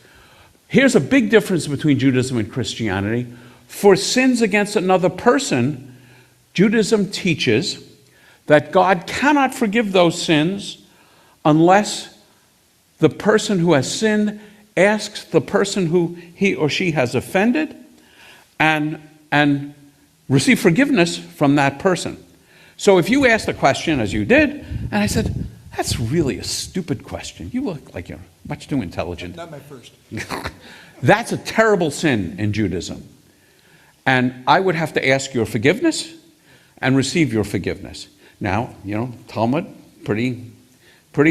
Here's a big difference between Judaism and Christianity. For sins against another person, Judaism teaches that God cannot forgive those sins unless the person who has sinned asks the person who he or she has offended and receive forgiveness from that person. So if you asked a question, as you did, and I said, that's really a stupid question. You look like you're much too intelligent. Not my first. That's a terrible sin in Judaism. And I would have to ask your forgiveness and receive your forgiveness. Now, Talmud, pretty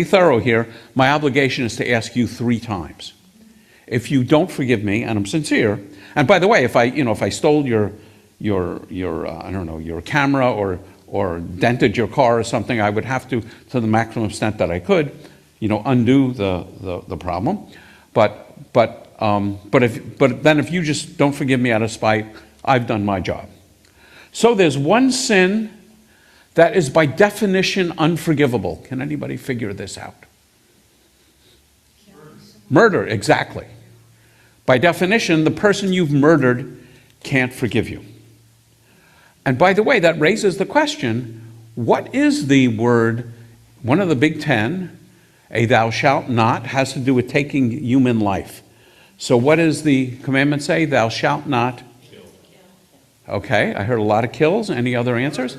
thorough here. My obligation is to ask you 3 times. If you don't forgive me, and I'm sincere, and by the way, if I stole your I don't know, your camera or dented your car or something, I would have to the maximum extent that I could, undo the problem. But then if you just don't forgive me out of spite, I've done my job. So there's one sin that is by definition unforgivable. Can anybody figure this out? Murder, exactly. By definition, the person you've murdered can't forgive you. And by the way, that raises the question, what is the word, one of the big 10, a thou shalt not, has to do with taking human life. So what does the commandment say? Thou shalt not kill. Okay, I heard a lot of kills. Any other answers?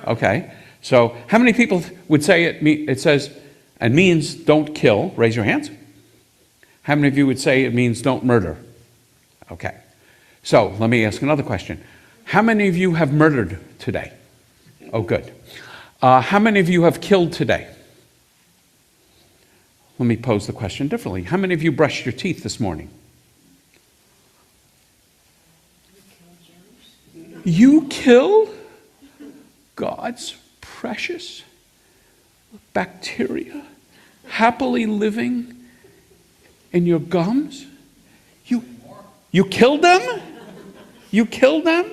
Okay, so how many people would say it says, and means don't kill? Raise your hands. How many of you would say it means don't murder? Okay, so let me ask another question. How many of you have murdered today? Oh, good. How many of you have killed today? Let me pose the question differently. How many of you brushed your teeth this morning? You killed God's precious bacteria happily living in your gums? You killed them? You killed them?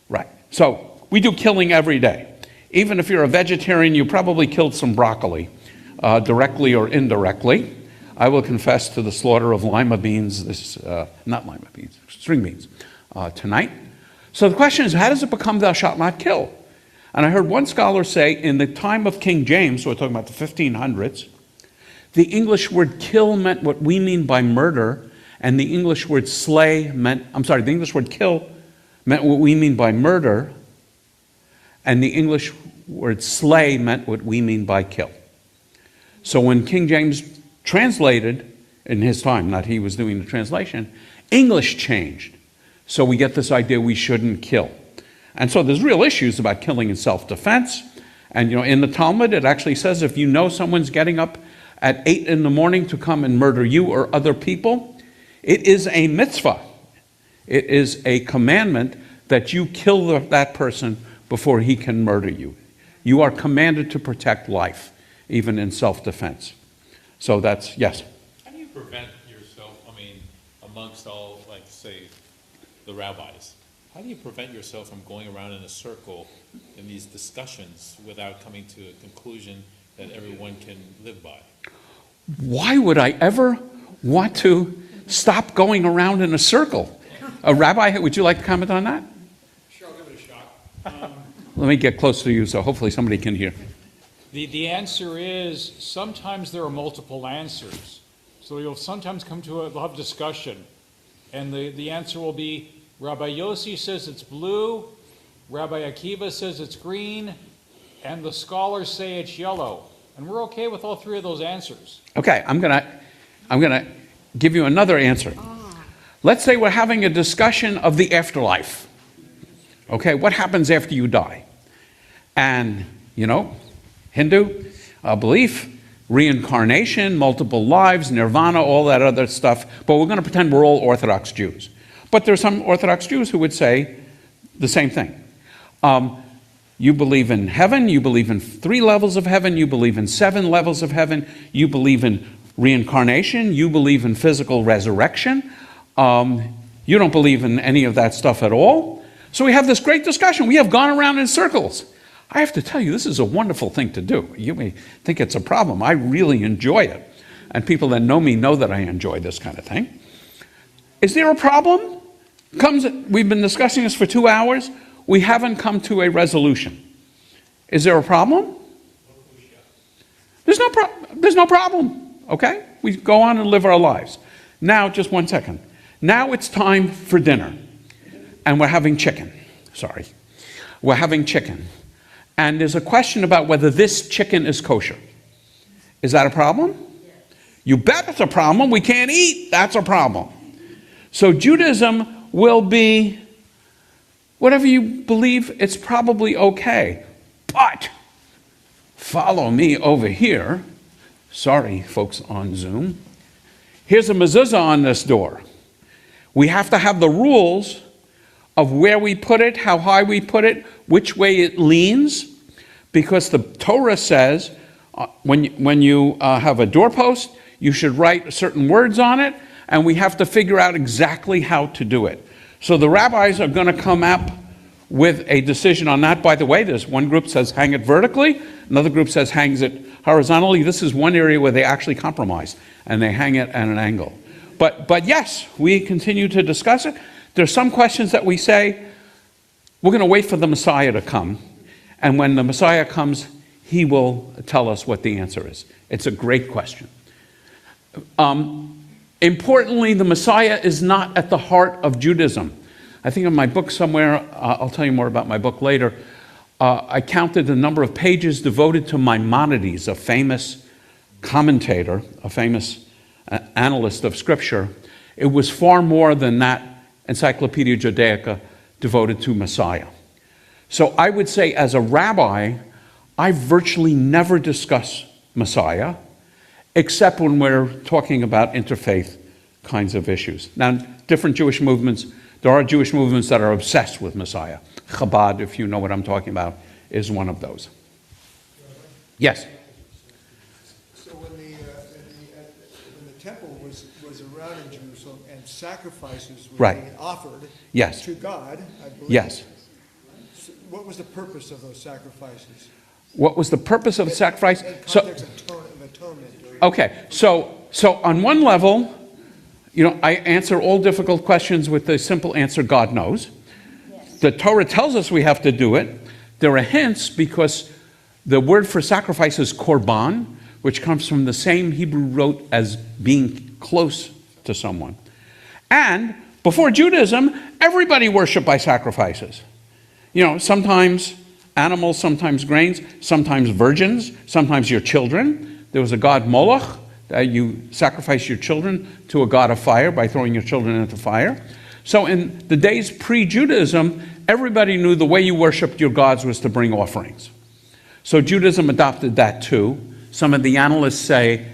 Right. So we do killing every day. Even if you're a vegetarian, you probably killed some broccoli, directly or indirectly. I will confess to the slaughter of lima beans, string beans, tonight. So the question is, how does it become thou shalt not kill? And I heard one scholar say, in the time of King James, so we're talking about the 1500s, the English word kill meant what we mean by murder, and the English word the English word kill meant what we mean by murder, and the English word slay meant what we mean by kill. So when King James translated, in his time, not he was doing the translation, English changed. So we get this idea we shouldn't kill. And so there's real issues about killing in self-defense. And in the Talmud, it actually says if you know someone's getting up at 8 in the morning to come and murder you or other people, it is a mitzvah. It is a commandment that you kill that person before he can murder you. You are commanded to protect life, even in self-defense. So that's, yes? How do you prevent yourself, amongst all, say, the rabbis, how do you prevent yourself from going around in a circle in these discussions without coming to a conclusion that everyone can live by? Why would I ever want to stop going around in a circle? Rabbi, would you like to comment on that? Sure, I'll give it a shot. Let me get close to you so hopefully somebody can hear. The answer is sometimes there are multiple answers. So you'll sometimes come to a discussion, and the answer will be Rabbi Yossi says it's blue, Rabbi Akiva says it's green, and the scholars say it's yellow. And we're okay with all 3 of those answers. Okay, I'm gonna give you another answer. Let's say we're having a discussion of the afterlife. Okay, what happens after you die? And, Hindu belief, reincarnation, multiple lives, nirvana, all that other stuff. But we're going to pretend we're all Orthodox Jews. But there are some Orthodox Jews who would say the same thing. You believe in heaven, you believe in 3 levels of heaven, you believe in 7 levels of heaven, you believe in reincarnation, you believe in physical resurrection. You don't believe in any of that stuff at all. So we have this great discussion. We have gone around in circles. I have to tell you, this is a wonderful thing to do. You may think it's a problem. I really enjoy it. And people that know me know that I enjoy this kind of thing. Is there a problem? We've been discussing this for 2 hours. we haven't come to a resolution. Is there a problem? There's no problem, okay? We go on and live our lives. Now, just one second. Now it's time for dinner. And we're having chicken. Sorry. We're having chicken. And there's a question about whether this chicken is kosher. Is that a problem? Yes. You bet it's a problem. We can't eat. That's a problem. So Judaism will be, whatever you believe, it's probably okay. But follow me over here. Sorry, folks on Zoom. Here's a mezuzah on this door. We have to have the rules of where we put it, how high we put it, which way it leans, because the Torah says when you have a doorpost, you should write certain words on it, and we have to figure out exactly how to do it. So the rabbis are going to come up with a decision on that. By the way, there's one group says hang it vertically, another group says hangs it horizontally. This is one area where they actually compromise, and they hang it at an angle. But yes, we continue to discuss it. There's some questions that we say, we're going to wait for the Messiah to come. And when the Messiah comes, he will tell us what the answer is. It's a great question. Importantly, the Messiah is not at the heart of Judaism. I think in my book somewhere, I'll tell you more about my book later, I counted the number of pages devoted to Maimonides, a famous commentator, a famous analyst of Scripture. It was far more than that Encyclopedia Judaica devoted to Messiah. So I would say as a rabbi, I virtually never discuss Messiah, except when we're talking about interfaith kinds of issues. Now, different Jewish movements, there are Jewish movements that are obsessed with Messiah. Chabad, if you know what I'm talking about, is one of those. Yes? So when the temple was around in Jerusalem and sacrifices were Right. being offered Yes. to God, I believe. Yes. So what was the purpose of those sacrifices? What was the purpose of the sacrifice? In So, context of atonement. okay, so on one level, I answer all difficult questions with the simple answer, God knows. Yes. The Torah tells us we have to do it. There are hints because the word for sacrifice is korban, which comes from the same Hebrew root as being close to someone. And before Judaism, everybody worshiped by sacrifices. Sometimes animals, sometimes grains, sometimes virgins, sometimes your children. There was a god Moloch. You sacrifice your children to a god of fire by throwing your children into fire. So in the days pre-Judaism, everybody knew the way you worshipped your gods was to bring offerings. So Judaism adopted that too. Some of the analysts say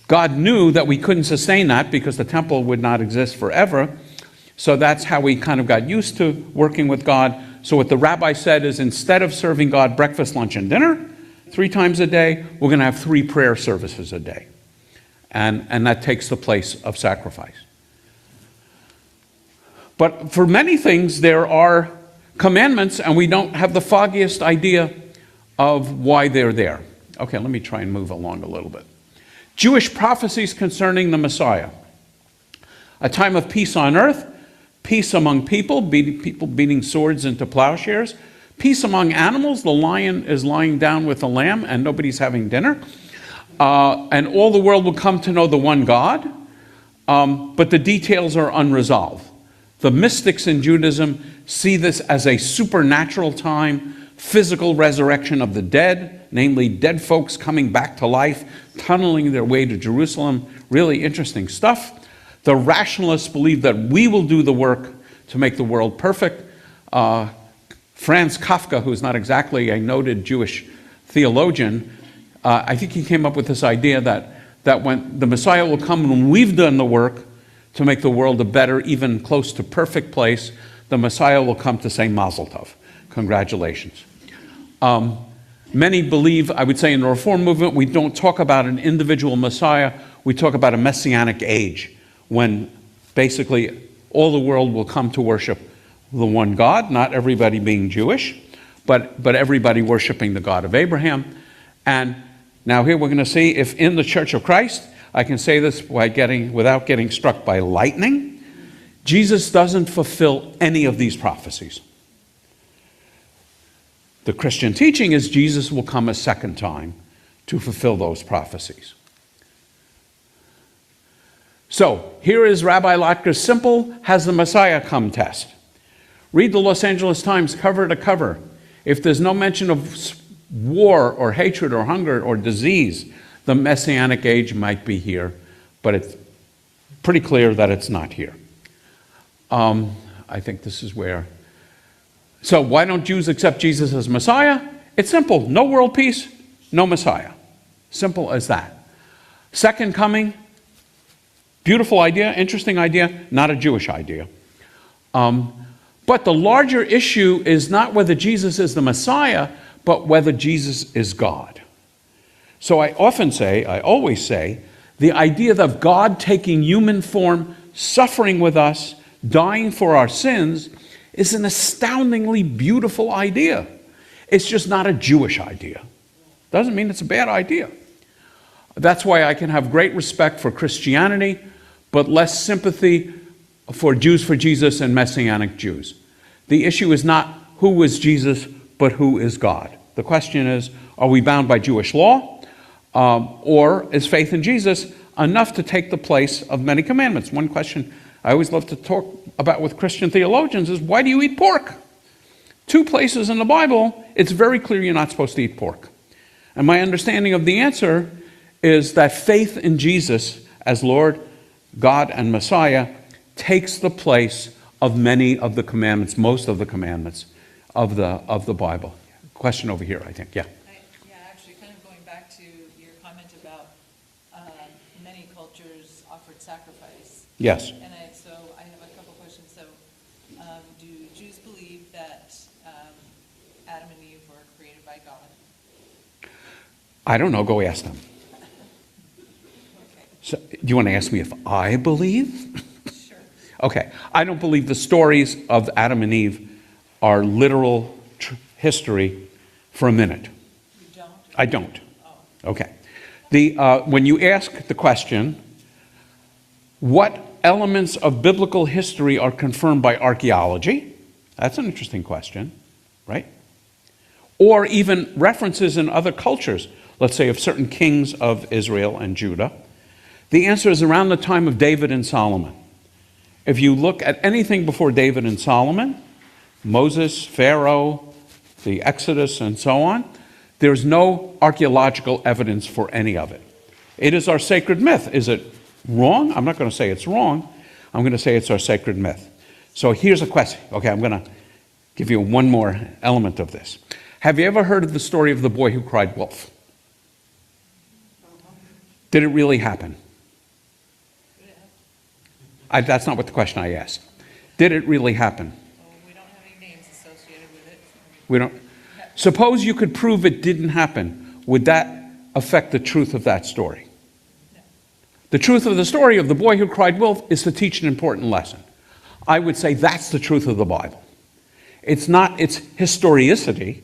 God knew that we couldn't sustain that because the temple would not exist forever. So that's how we kind of got used to working with God. So what the rabbi said is instead of serving God breakfast, lunch, and dinner 3 times a day, we're going to have 3 prayer services a day. And that takes the place of sacrifice. But for many things, there are commandments, and we don't have the foggiest idea of why they're there. Okay, let me try and move along a little bit. Jewish prophecies concerning the Messiah. A time of peace on earth, peace among people beating swords into plowshares, peace among animals, the lion is lying down with the lamb and nobody's having dinner. And all the world will come to know the one God, but the details are unresolved. The mystics in Judaism see this as a supernatural time, physical resurrection of the dead, namely dead folks coming back to life, tunneling their way to Jerusalem. Really interesting stuff. The rationalists believe that we will do the work to make the world perfect. Franz Kafka, who's not exactly a noted Jewish theologian, I think he came up with this idea that when the Messiah will come when we've done the work to make the world a better, even close to perfect place, the Messiah will come to say Mazel Tov. Congratulations. Many believe, I would say in the Reform movement, we don't talk about an individual Messiah, we talk about a messianic age, when basically all the world will come to worship the one God, not everybody being Jewish, but everybody worshiping the God of Abraham. And now here we're going to see if in the Church of Christ, I can say this without getting struck by lightning, Jesus doesn't fulfill any of these prophecies. The Christian teaching is Jesus will come a second time to fulfill those prophecies. So, here is Rabbi Lotker's simple "Has the Messiah come?" test. Read the Los Angeles Times cover to cover. If there's no mention of war or hatred or hunger or disease, the Messianic age might be here, but it's pretty clear that it's not here. I think this is where. So why don't Jews accept Jesus as Messiah? It's simple. No world peace, no Messiah. Simple as that. Second coming, beautiful idea, interesting idea, not a Jewish idea. But the larger issue is not whether Jesus is the Messiah, but whether Jesus is God. So I always say, the idea of God taking human form, suffering with us, dying for our sins, is an astoundingly beautiful idea. It's just not a Jewish idea. Doesn't mean it's a bad idea. That's why I can have great respect for Christianity, but less sympathy for Jews for Jesus and Messianic Jews. The issue is not who is Jesus, but who is God. The question is, are we bound by Jewish law, or is faith in Jesus enough to take the place of many commandments? One question I always love to talk about with Christian theologians is, why do you eat pork? 2 places in the Bible, it's very clear you're not supposed to eat pork. And my understanding of the answer is that faith in Jesus as Lord, God, and Messiah takes the place of many of the commandments, most of the commandments of the Bible. Question over here, I think. Yeah. Actually, kind of going back to your comment about many cultures offered sacrifice. Yes. And so I have a couple questions. So, do Jews believe that Adam and Eve were created by God? I don't know. Go ask them. Okay. So, do you want to ask me if I believe? Sure. Okay. I don't believe the stories of Adam and Eve are literal history for a minute. You don't? I don't. Oh. Okay. When you ask the question, what elements of biblical history are confirmed by archaeology? That's an interesting question, right? Or even references in other cultures, let's say of certain kings of Israel and Judah. The answer is around the time of David and Solomon. If you look at anything before David and Solomon, Moses, Pharaoh, the Exodus, and so on, there's no archaeological evidence for any of it. It is our sacred myth. Is it wrong? I'm not going to say it's wrong. I'm going to say it's our sacred myth. So here's a question. Okay, I'm going to give you one more element of this. Have you ever heard of the story of the boy who cried wolf? Did it really happen? That's not what the question I asked. Did it really happen? Well, we don't have any names associated with it. We don't. Suppose you could prove it didn't happen. Would that affect the truth of that story? No. The truth of the story of the boy who cried wolf is to teach an important lesson. I would say that's the truth of the Bible. It's not its historicity.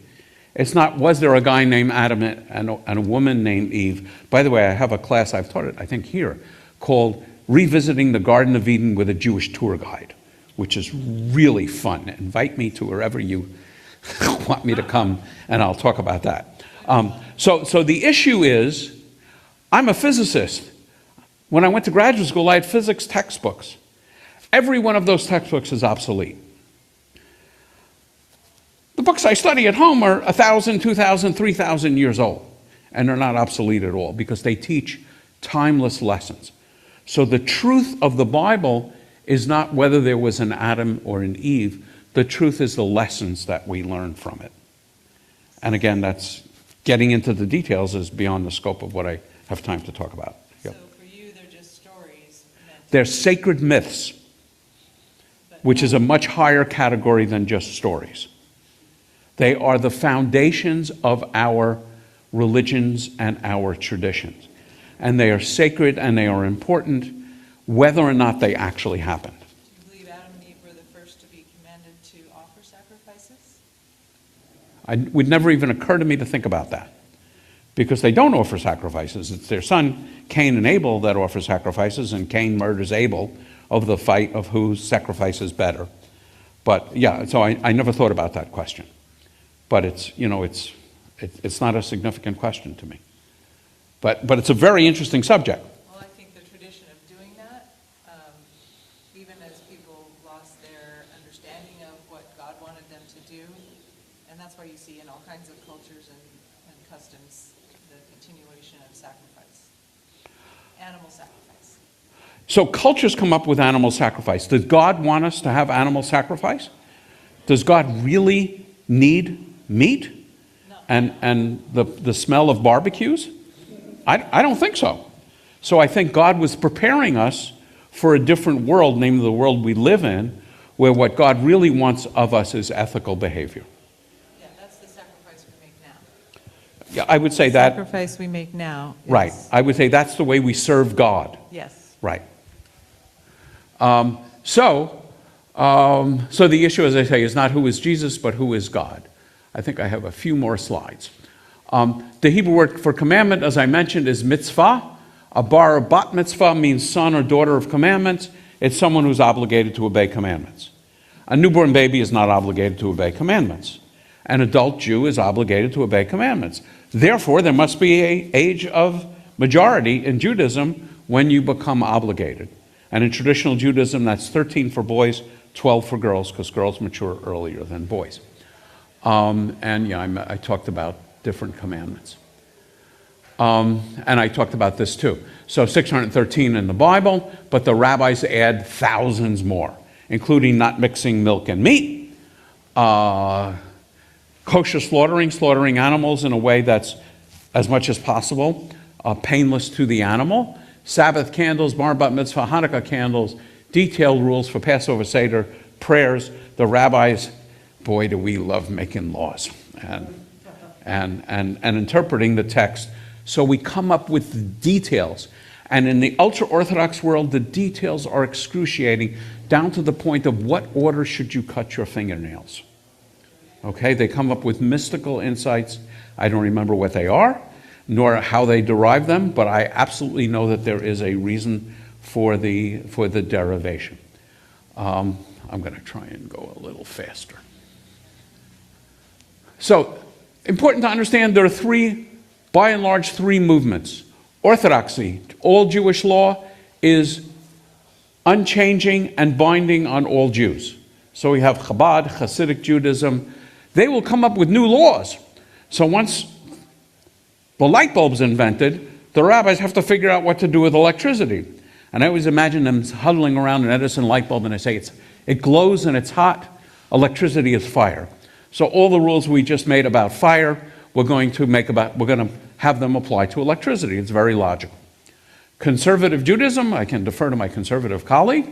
It's not, was there a guy named Adam and a woman named Eve? By the way, I have a class, I've taught it, I think here, called Revisiting the Garden of Eden with a Jewish Tour Guide, which is really fun. Invite me to wherever you want me to come, and I'll talk about that. So the issue is, I'm a physicist. When I went to graduate school, I had physics textbooks. Every one of those textbooks is obsolete. The books I study at home are 1,000, 2,000, 3,000 years old, and they're not obsolete at all because they teach timeless lessons. So the truth of the Bible is not whether there was an Adam or an Eve. The truth is the lessons that we learn from it. And again, that's getting into the details is beyond the scope of what I have time to talk about. Yep. So for you, they're just stories. They're sacred myths, which is a much higher category than just stories. They are the foundations of our religions and our traditions. And they are sacred and they are important whether or not they actually happened. Do you believe Adam and Eve were the first to be commanded to offer sacrifices? It would never even occur to me to think about that. Because they don't offer sacrifices. It's their son, Cain and Abel, that offer sacrifices, and Cain murders Abel over the fight of whose sacrifice is better. But yeah, so I never thought about that question. but it's not a significant question to me. But it's a very interesting subject. Well, I think the tradition of doing that, even as people lost their understanding of what God wanted them to do, and that's why you see in all kinds of cultures and customs the continuation of sacrifice, animal sacrifice. So cultures come up with animal sacrifice. Does God want us to have animal sacrifice? Does God really need meat and the smell of barbecues? I don't think so. So I think God was preparing us for a different world, namely the world we live in, where what God really wants of us is ethical behavior. Yeah, that's the sacrifice we make now. Yeah, I would say that. Sacrifice we make now. Right. I would say that's the way we serve God. Yes. Right. So the issue, as I say, is not who is Jesus, but who is God. I think I have a few more slides. The Hebrew word for commandment, as I mentioned, is mitzvah. A bar or bat mitzvah means son or daughter of commandments. It's someone who's obligated to obey commandments. A newborn baby is not obligated to obey commandments. An adult Jew is obligated to obey commandments. Therefore, there must be an age of majority in Judaism when you become obligated. And in traditional Judaism, that's 13 for boys, 12 for girls, because girls mature earlier than boys. I talked about different commandments. And I talked about this too. So 613 in the Bible, but the rabbis add thousands more, including not mixing milk and meat, kosher slaughtering animals in a way that's as much as possible painless to the animal, Sabbath candles, bar bat mitzvah, Hanukkah candles, detailed rules for Passover Seder, prayers. The rabbis, boy, do we love making laws and interpreting the text. So we come up with details. And in the ultra-Orthodox world, the details are excruciating, down to the point of what order should you cut your fingernails. Okay, they come up with mystical insights. I don't remember what they are, nor how they derive them, but I absolutely know that there is a reason for the derivation. I'm going to try and go a little faster. So, important to understand there are by and large, three movements. Orthodoxy, all Jewish law, is unchanging and binding on all Jews. So we have Chabad, Hasidic Judaism. They will come up with new laws. So once the light bulb's invented, the rabbis have to figure out what to do with electricity. And I always imagine them huddling around an Edison light bulb and they say, it glows and it's hot. Electricity is fire. So all the rules we just made about fire, we're going to have them apply to electricity. It's very logical. Conservative Judaism, I can defer to my conservative colleague.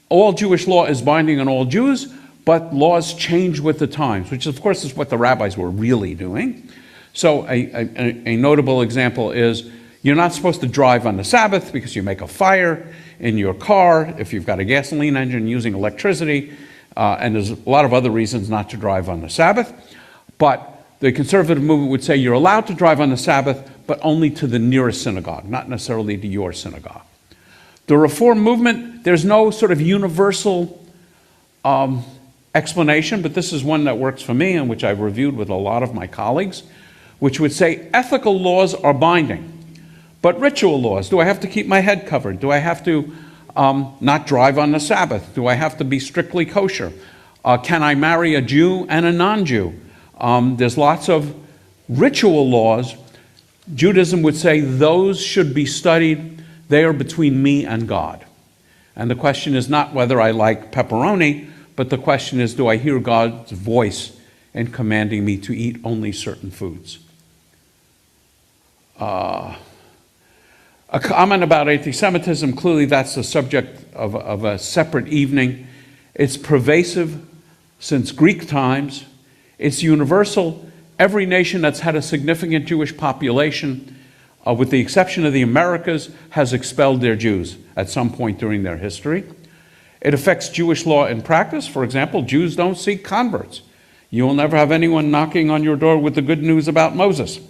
All Jewish law is binding on all Jews, but laws change with the times, which of course is what the rabbis were really doing. So a notable example is you're not supposed to drive on the Sabbath because you make a fire in your car if you've got a gasoline engine using electricity, and there's a lot of other reasons not to drive on the Sabbath. But the conservative movement would say you're allowed to drive on the Sabbath, but only to the nearest synagogue, not necessarily to your synagogue. The Reform movement, there's no sort of universal explanation, but this is one that works for me and which I've reviewed with a lot of my colleagues, which would say ethical laws are binding, but ritual laws, do I have to keep my head covered? Do I have to not drive on the Sabbath? Do I have to be strictly kosher? Can I marry a Jew and a non-Jew? There's lots of ritual laws. Judaism would say those should be studied. They are between me and God. And the question is not whether I like pepperoni, but the question is, do I hear God's voice in commanding me to eat only certain foods? A comment about anti-Semitism, clearly that's the subject of a separate evening. It's pervasive since Greek times. It's universal. Every nation that's had a significant Jewish population, with the exception of the Americas, has expelled their Jews at some point during their history. It affects Jewish law in practice. For example, Jews don't seek converts. You will never have anyone knocking on your door with the good news about Moses.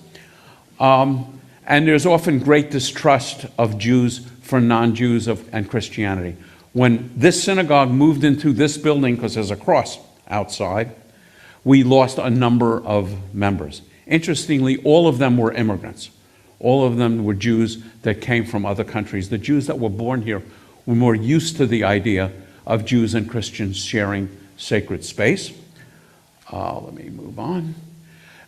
And there's often great distrust of Jews for non-Jews and Christianity. When this synagogue moved into this building, because there's a cross outside, we lost a number of members. Interestingly, all of them were immigrants. All of them were Jews that came from other countries. The Jews that were born here were more used to the idea of Jews and Christians sharing sacred space. Let me move on.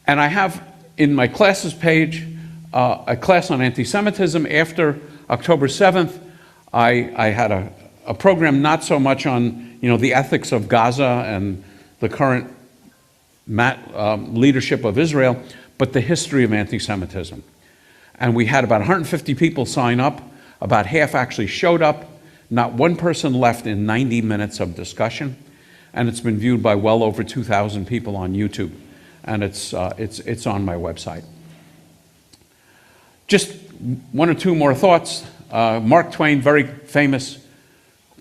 And I have in my classes page a class on anti-Semitism. After October 7th, I had a program not so much on the ethics of Gaza and the current leadership of Israel, but the history of anti-Semitism. And we had about 150 people sign up. About half actually showed up. Not one person left in 90 minutes of discussion. And it's been viewed by well over 2,000 people on YouTube. And it's on my website. Just one or two more thoughts. Mark Twain, very famous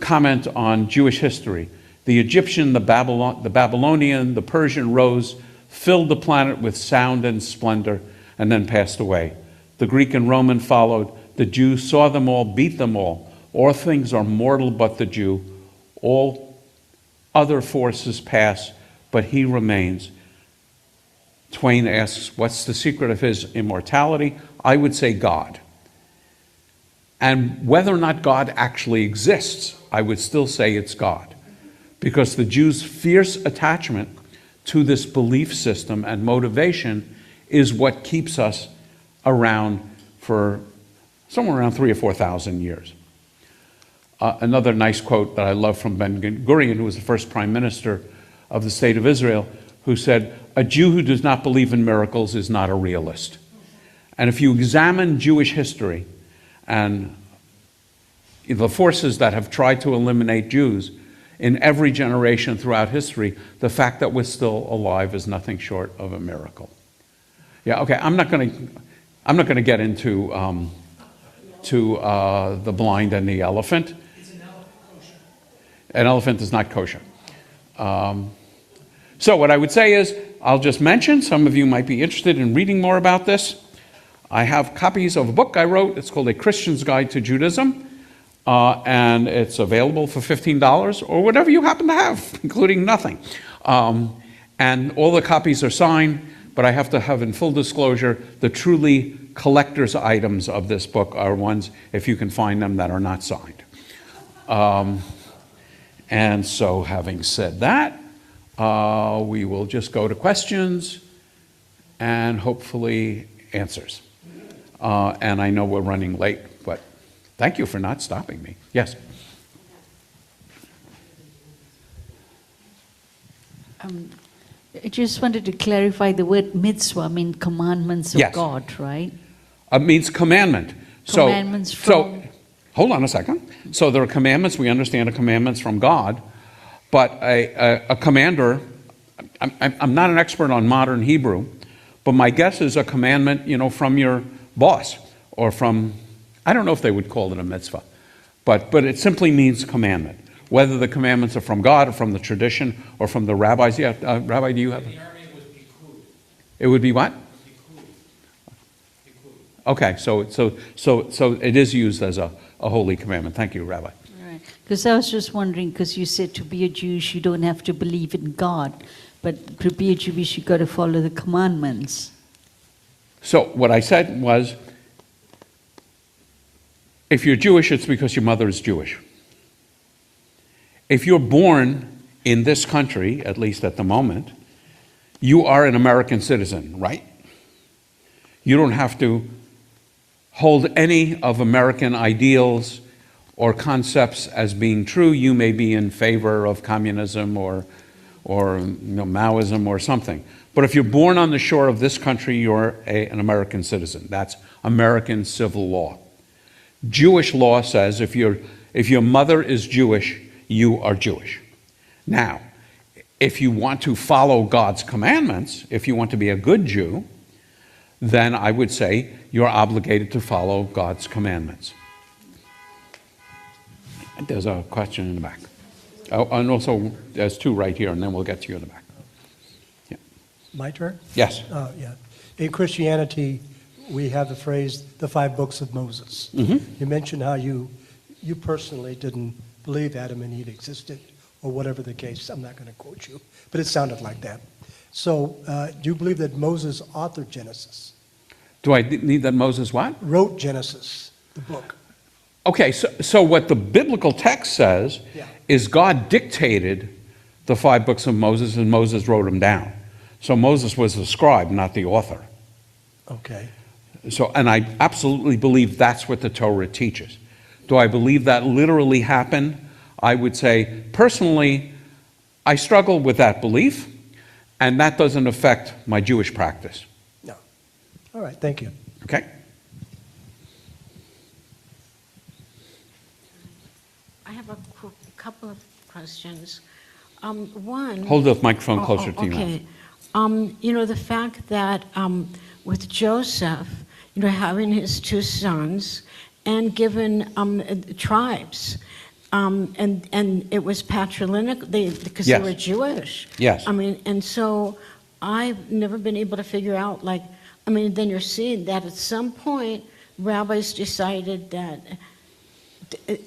comment on Jewish history. The Egyptian, the Babylonian, the Persian rose, filled the planet with sound and splendor, and then passed away. The Greek and Roman followed. The Jews saw them all, beat them all. All things are mortal but the Jew. All other forces pass, but he remains. Twain asks, what's the secret of his immortality? I would say God. And whether or not God actually exists, I would still say it's God. Because the Jews' fierce attachment to this belief system and motivation is what keeps us around for somewhere around 3,000 or 4,000 years. Another nice quote that I love from Ben-Gurion, who was the first prime minister of the state of Israel, who said, a Jew who does not believe in miracles is not a realist. And if you examine Jewish history and the forces that have tried to eliminate Jews in every generation throughout history, the fact that we're still alive is nothing short of a miracle. Yeah, okay, I'm not going to get into the blind and the elephant. Is an elephant kosher? An elephant is not kosher. So what I would say is, I'll just mention, some of you might be interested in reading more about this. I have copies of a book I wrote. It's called A Christian's Guide to Judaism. And it's available for $15 or whatever you happen to have, including nothing. And all the copies are signed, but I have to have in full disclosure, the truly collector's items of this book are ones, if you can find them, that are not signed. And so having said that, we will just go to questions and hopefully answers. And I know we're running late, but thank you for not stopping me. Yes? I just wanted to clarify the word mitzvah means commandments of Yes. God, right? It means commandment. Commandments So, hold on a second. So there are commandments, we understand are commandments from God, but a commander, I'm not an expert on modern Hebrew, but my guess is a commandment, from your boss or from, I don't know if they would call it a mitzvah, but it simply means commandment. Whether the commandments are from God or from the tradition or from the rabbis. Yeah, Rabbi, do you have? The army was Bikud. It would be what? Bikud. Okay, so it is used as a holy commandment. Thank you, Rabbi. Right. Because I was just wondering, because you said to be a Jewish, you don't have to believe in God, but to be a Jewish, you've got to follow the commandments. So what I said was, if you're Jewish, it's because your mother is Jewish. If you're born in this country, at least at the moment, you are an American citizen, right? You don't have to hold any of American ideals or concepts as being true. You may be in favor of communism or Maoism or something. But if you're born on the shore of this country, you're an American citizen. That's American civil law. Jewish law says if your mother is Jewish, you are Jewish. Now, if you want to follow God's commandments, if you want to be a good Jew, then I would say you're obligated to follow God's commandments. There's a question in the back. Oh, and also, there's two right here, and then we'll get to you in the back. Yeah. My turn? Yes. Yeah. In Christianity, we have the phrase, the 5 books of Moses. Mm-hmm. You mentioned how you personally didn't believe Adam and Eve existed, or whatever the case. I'm not going to quote you, but it sounded like that. So, do you believe that Moses authored Genesis? Do I need that Moses what? Wrote Genesis, the book? Okay, so what the biblical text says Yeah. is God dictated the 5 books of Moses, and Moses wrote them down. So Moses was the scribe, not the author. Okay. So, and I absolutely believe that's what the Torah teaches. Do I believe that literally happened? I would say, personally, I struggle with that belief, and that doesn't affect my Jewish practice. No. All right, thank you. Okay? I have a couple of questions. One. Hold the microphone closer to you now. Okay. The fact that with Joseph, having his 2 sons and given tribes, and it was patrilineal because Yes. they were Jewish. Yes. And so I've never been able to figure out, then you're seeing that at some point rabbis decided that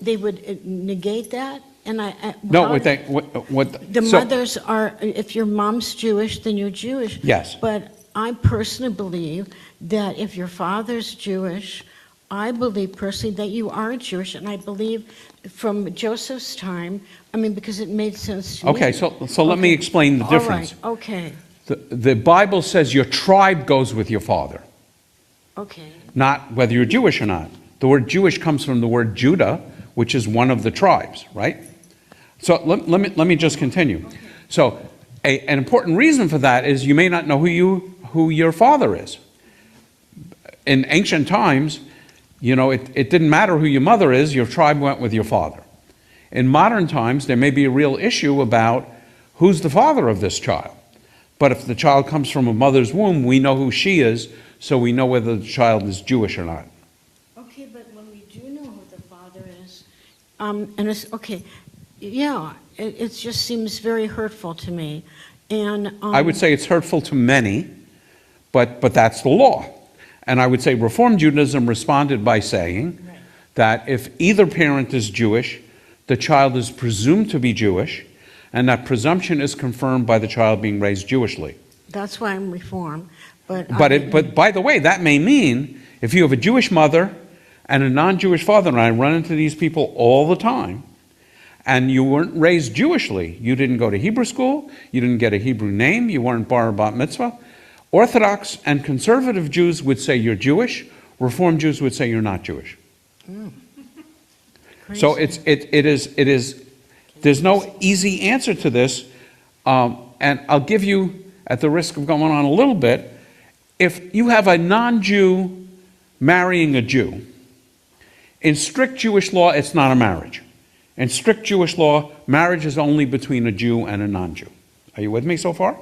they would negate that. And the mothers are, if your mom's Jewish, then you're Jewish. Yes. But I personally believe that if your father's Jewish, I believe personally that you are Jewish. And I believe from Joseph's time, because it made sense to me. Okay, so let me explain the difference. All right, okay. The Bible says your tribe goes with your father, Okay. not whether you're Jewish or not. The word Jewish comes from the word Judah, which is one of the tribes, right? So let me just continue. So an important reason for that is you may not know who your father is. In ancient times, it didn't matter who your mother is, your tribe went with your father. In modern times, there may be a real issue about who's the father of this child. But if the child comes from a mother's womb, we know who she is, so we know whether the child is Jewish or not. Okay, but when we do know who the father is, and it's, okay, yeah, it just seems very hurtful to me. And I would say it's hurtful to many, but that's the law. And I would say Reform Judaism responded by saying that if either parent is Jewish, the child is presumed to be Jewish, and that presumption is confirmed by the child being raised Jewishly. That's why I'm Reform. But by the way, that may mean if you have a Jewish mother and a non-Jewish father, and I run into these people all the time, and you weren't raised Jewishly, you didn't go to Hebrew school, you didn't get a Hebrew name, you weren't bar bat mitzvah, Orthodox and conservative Jews would say you're Jewish, Reform Jews would say you're not Jewish. So it is, there's no easy answer to this, and I'll give you, at the risk of going on a little bit, if you have a non-Jew marrying a Jew, in strict Jewish law, it's not a marriage. In strict Jewish law, marriage is only between a Jew and a non-Jew. Are you with me so far?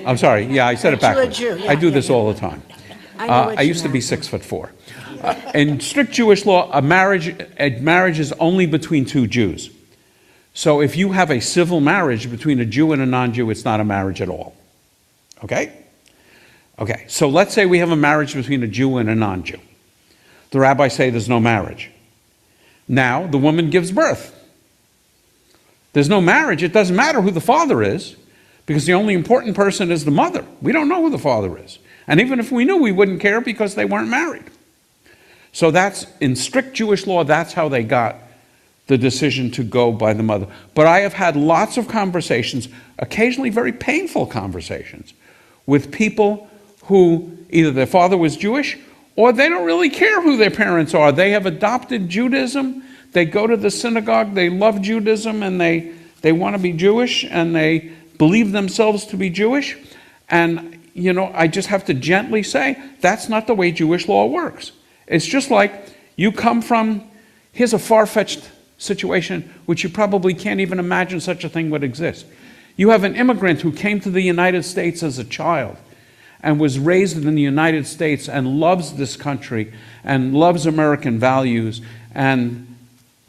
I'm sorry, yeah, I said it backwards. I do this all the time. I used to be 6'4". In strict Jewish law, a marriage is only between 2 Jews. So if you have a civil marriage between a Jew and a non-Jew, it's not a marriage at all. Okay? Okay, so let's say we have a marriage between a Jew and a non-Jew. The rabbis say there's no marriage. Now, the woman gives birth. There's no marriage. It doesn't matter who the father is, because the only important person is the mother. We don't know who the father is. And even if we knew, we wouldn't care because they weren't married. So that's, in strict Jewish law, that's how they got the decision to go by the mother. But I have had lots of conversations, occasionally very painful conversations, with people who either their father was Jewish or they don't really care who their parents are. They have adopted Judaism, they go to the synagogue, they love Judaism, and they want to be Jewish, and they believe themselves to be Jewish. And, I just have to gently say, that's not the way Jewish law works. It's just like you come from, here's a far-fetched situation which you probably can't even imagine such a thing would exist. You have an immigrant who came to the United States as a child and was raised in the United States and loves this country and loves American values and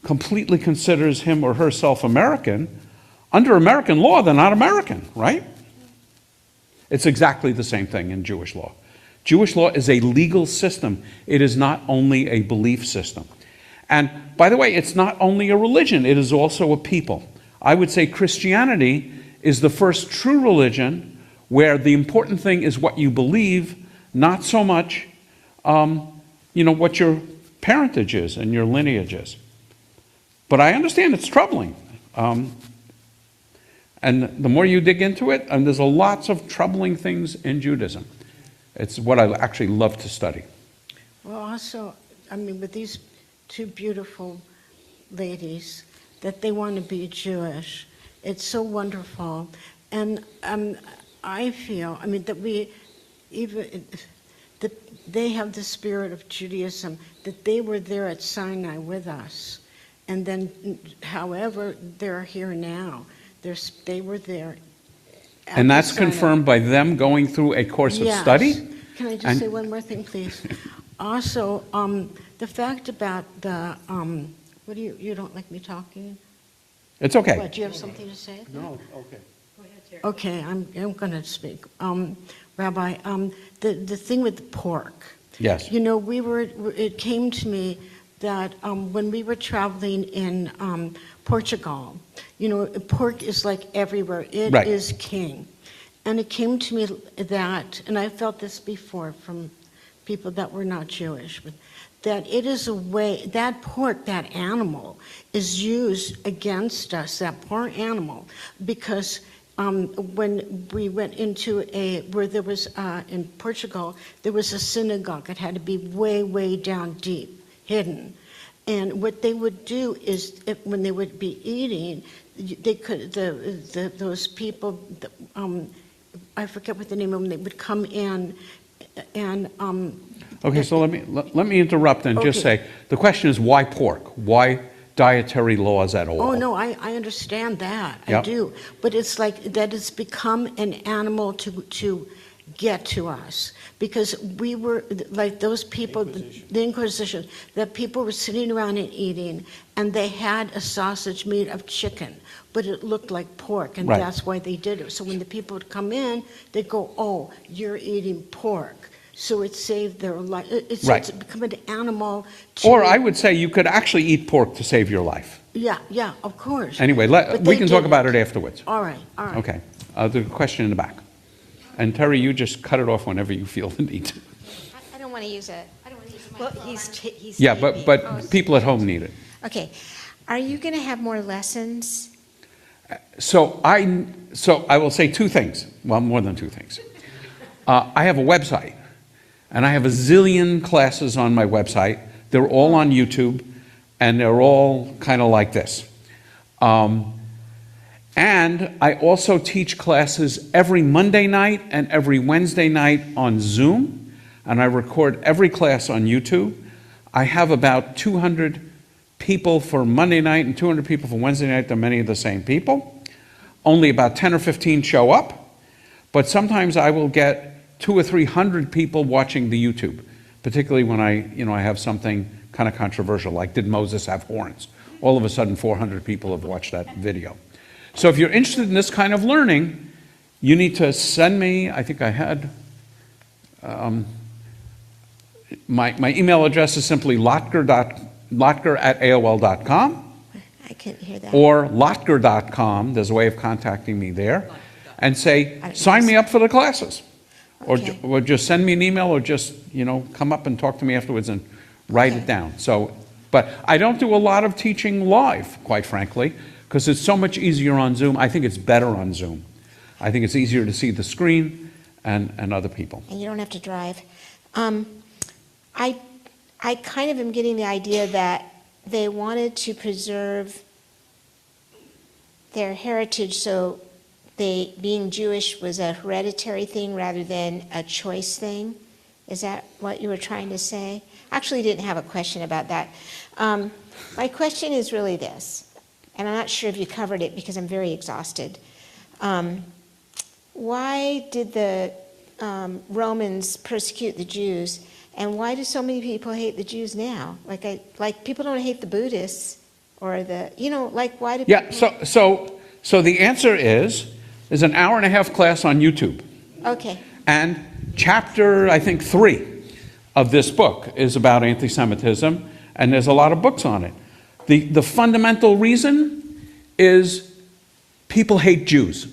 completely considers him or herself American. Under American law, they're not American, right? It's exactly the same thing in Jewish law. Jewish law is a legal system. It is not only a belief system. And by the way, it's not only a religion, it is also a people. I would say Christianity is the first true religion where the important thing is what you believe, not so much, what your parentage is and your lineage is. But I understand it's troubling. And the more you dig into it, and there's lots of troubling things in Judaism. It's what I actually love to study. Well, also, with these two beautiful ladies, that they want to be Jewish, it's so wonderful. And I feel, that they have the spirit of Judaism, that they were there at Sinai with us. And then, however, they're here now. They were there. And that's confirmed by them going through a course of study? Can I just say one more thing, please? Also, the fact about the, you don't like me talking? It's okay. What, do you have something to say? No, okay. Okay, I'm going to speak. Rabbi, the thing with the pork. Yes. It came to me that when we were traveling in Portugal, pork is like everywhere. It is king. And it came to me that, and I felt this before from people that were not Jewish, but that it is a way, that pork, that animal, is used against us, that poor animal, because when we went into where there was, in Portugal, there was a synagogue. It had to be way, way down deep, hidden. And what they would do is, when they would be eating, they could, those people, I forget what the name of them, they would come in and... Okay, so let me interrupt and just say, the question is why pork? Why dietary laws at all? Oh, no, I understand that. I do. But it's like that it's become an animal to get to us. Because we were, like those people, the Inquisition, that people were sitting around and eating, and they had a sausage made of chicken, but it looked like pork, and that's why they did it. So when the people would come in, they'd go, oh, you're eating pork. So it saved their life. It's become an animal. Or I would say you could actually eat pork to save your life. Yeah, of course. Anyway, we can talk about it afterwards. All right. Okay. The question in the back. And Terry, you just cut it off whenever you feel the need to. I don't want to use it. I don't want to use my Well, phone. he's Yeah, but people at home need it. Okay. Are you going to have more lessons? So I will say two things. Well, more than two things. I have a website, and I have a zillion classes on my website. They're all on YouTube, and they're all kind of like this. And I also teach classes every Monday night and every Wednesday night on Zoom, and I record every class on YouTube. I have about 200 people for Monday night and 200 people for Wednesday night. They're many of the same people. Only about 10 or 15 show up, but sometimes I will get 200 or 300 people watching the YouTube, particularly when I have something kind of controversial, like did Moses have horns? All of a sudden 400 people have watched that video. So if you're interested in this kind of learning, you need to send me, I think I had, my email address is simply lotker@aol.com. I couldn't hear that. Or lotker.com, there's a way of contacting me there, and say, sign me up for the classes. Okay. Or just send me an email, or just, come up and talk to me afterwards and write it down. So, but I don't do a lot of teaching live, quite frankly, because it's so much easier on Zoom. I think it's better on Zoom. I think it's easier to see the screen and other people. And you don't have to drive. I kind of am getting the idea that they wanted to preserve their heritage, so being Jewish was a hereditary thing rather than a choice thing. Is that what you were trying to say? Actually, didn't have a question about that. My question is really this, and I'm not sure if you covered it because I'm very exhausted. Why did the Romans persecute the Jews, and why do so many people hate the Jews now? Like people don't hate the Buddhists or why do people... Yeah, so the answer is, there's an hour-and-a-half class on YouTube. Okay. And chapter, I think, 3 of this book is about anti-Semitism, and there's a lot of books on it. The fundamental reason is people hate Jews.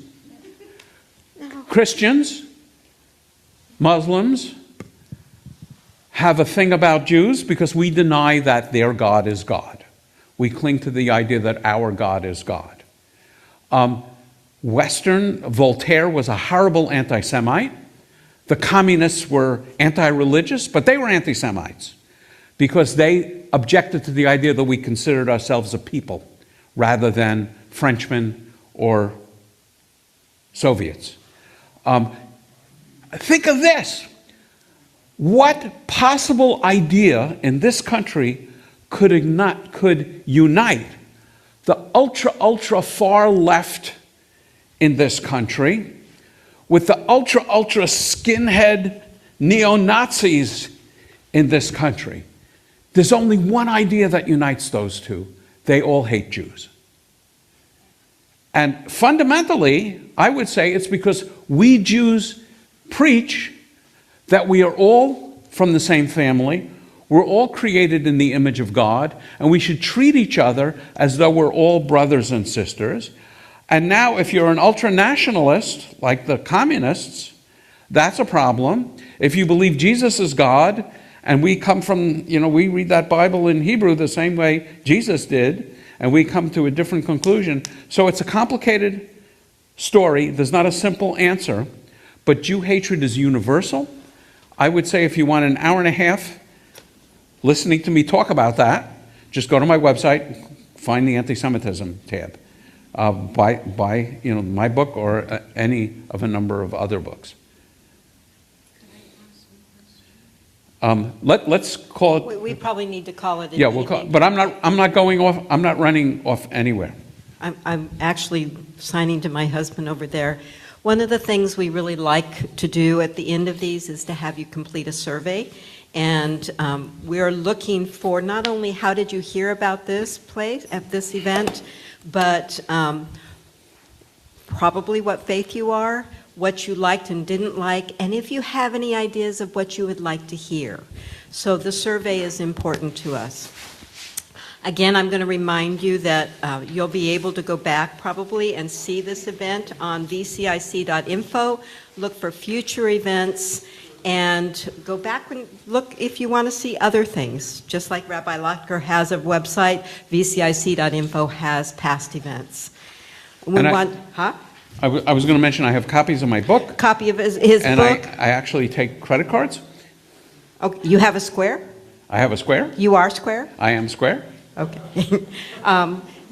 Christians, Muslims, have a thing about Jews because we deny that their God is God. We cling to the idea that our God is God. Voltaire was a horrible anti-Semite. The communists were anti-religious, but they were anti-Semites because they objected to the idea that we considered ourselves a people rather than Frenchmen or Soviets. Think of this. What possible idea in this country could unite the ultra far left in this country with the ultra skinhead neo-Nazis in this country? There's only one idea that unites those two. They all hate Jews. And fundamentally, I would say it's because we Jews preach that we are all from the same family, we're all created in the image of God, and we should treat each other as though we're all brothers and sisters. And now, if you're an ultra-nationalist, like the communists, that's a problem. If you believe Jesus is God, and we come from, we read that Bible in Hebrew the same way Jesus did, and we come to a different conclusion. So it's a complicated story. There's not a simple answer, but Jew hatred is universal. I would say if you want an hour and a half listening to me talk about that, just go to my website, find the anti-Semitism tab. Buy my book or any of a number of other books. Let's call it. We probably need to call it. Yeah, we'll call it, but I'm not going off. I'm not running off anywhere. I'm actually signing to my husband over there. One of the things we really like to do at the end of these is to have you complete a survey. And we're looking for not only how did you hear about this place, at this event, but probably what faith you are, what you liked and didn't like, and if you have any ideas of what you would like to hear. So the survey is important to us. Again, I'm going to remind you that you'll be able to go back probably and see this event on vcic.info, look for future events, and go back and look if you want to see other things. Just like Rabbi Lotker has a website, vcic.info has past events. I was going to mention I have copies of my book. Copy of his and book. I actually take credit cards. Oh, you have a Square? I have a Square. You are Square? I am Square. Okay.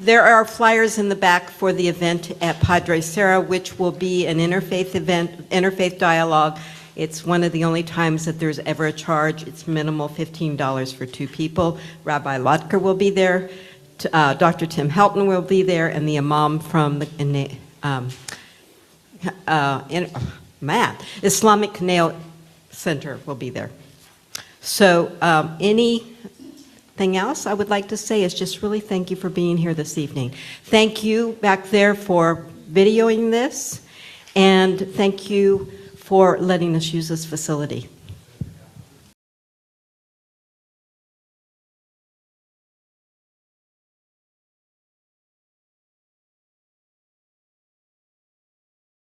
There are flyers in the back for the event at Padre Serra, which will be an interfaith event, interfaith dialogue. It's one of the only times that there's ever a charge. It's minimal, $15 for 2 people. Rabbi Lotker will be there. Dr. Tim Helton will be there, and the imam from the Islamic Canal Center will be there. So anything else I would like to say is just really thank you for being here this evening. Thank you back there for videoing this, and thank you for letting us use this facility.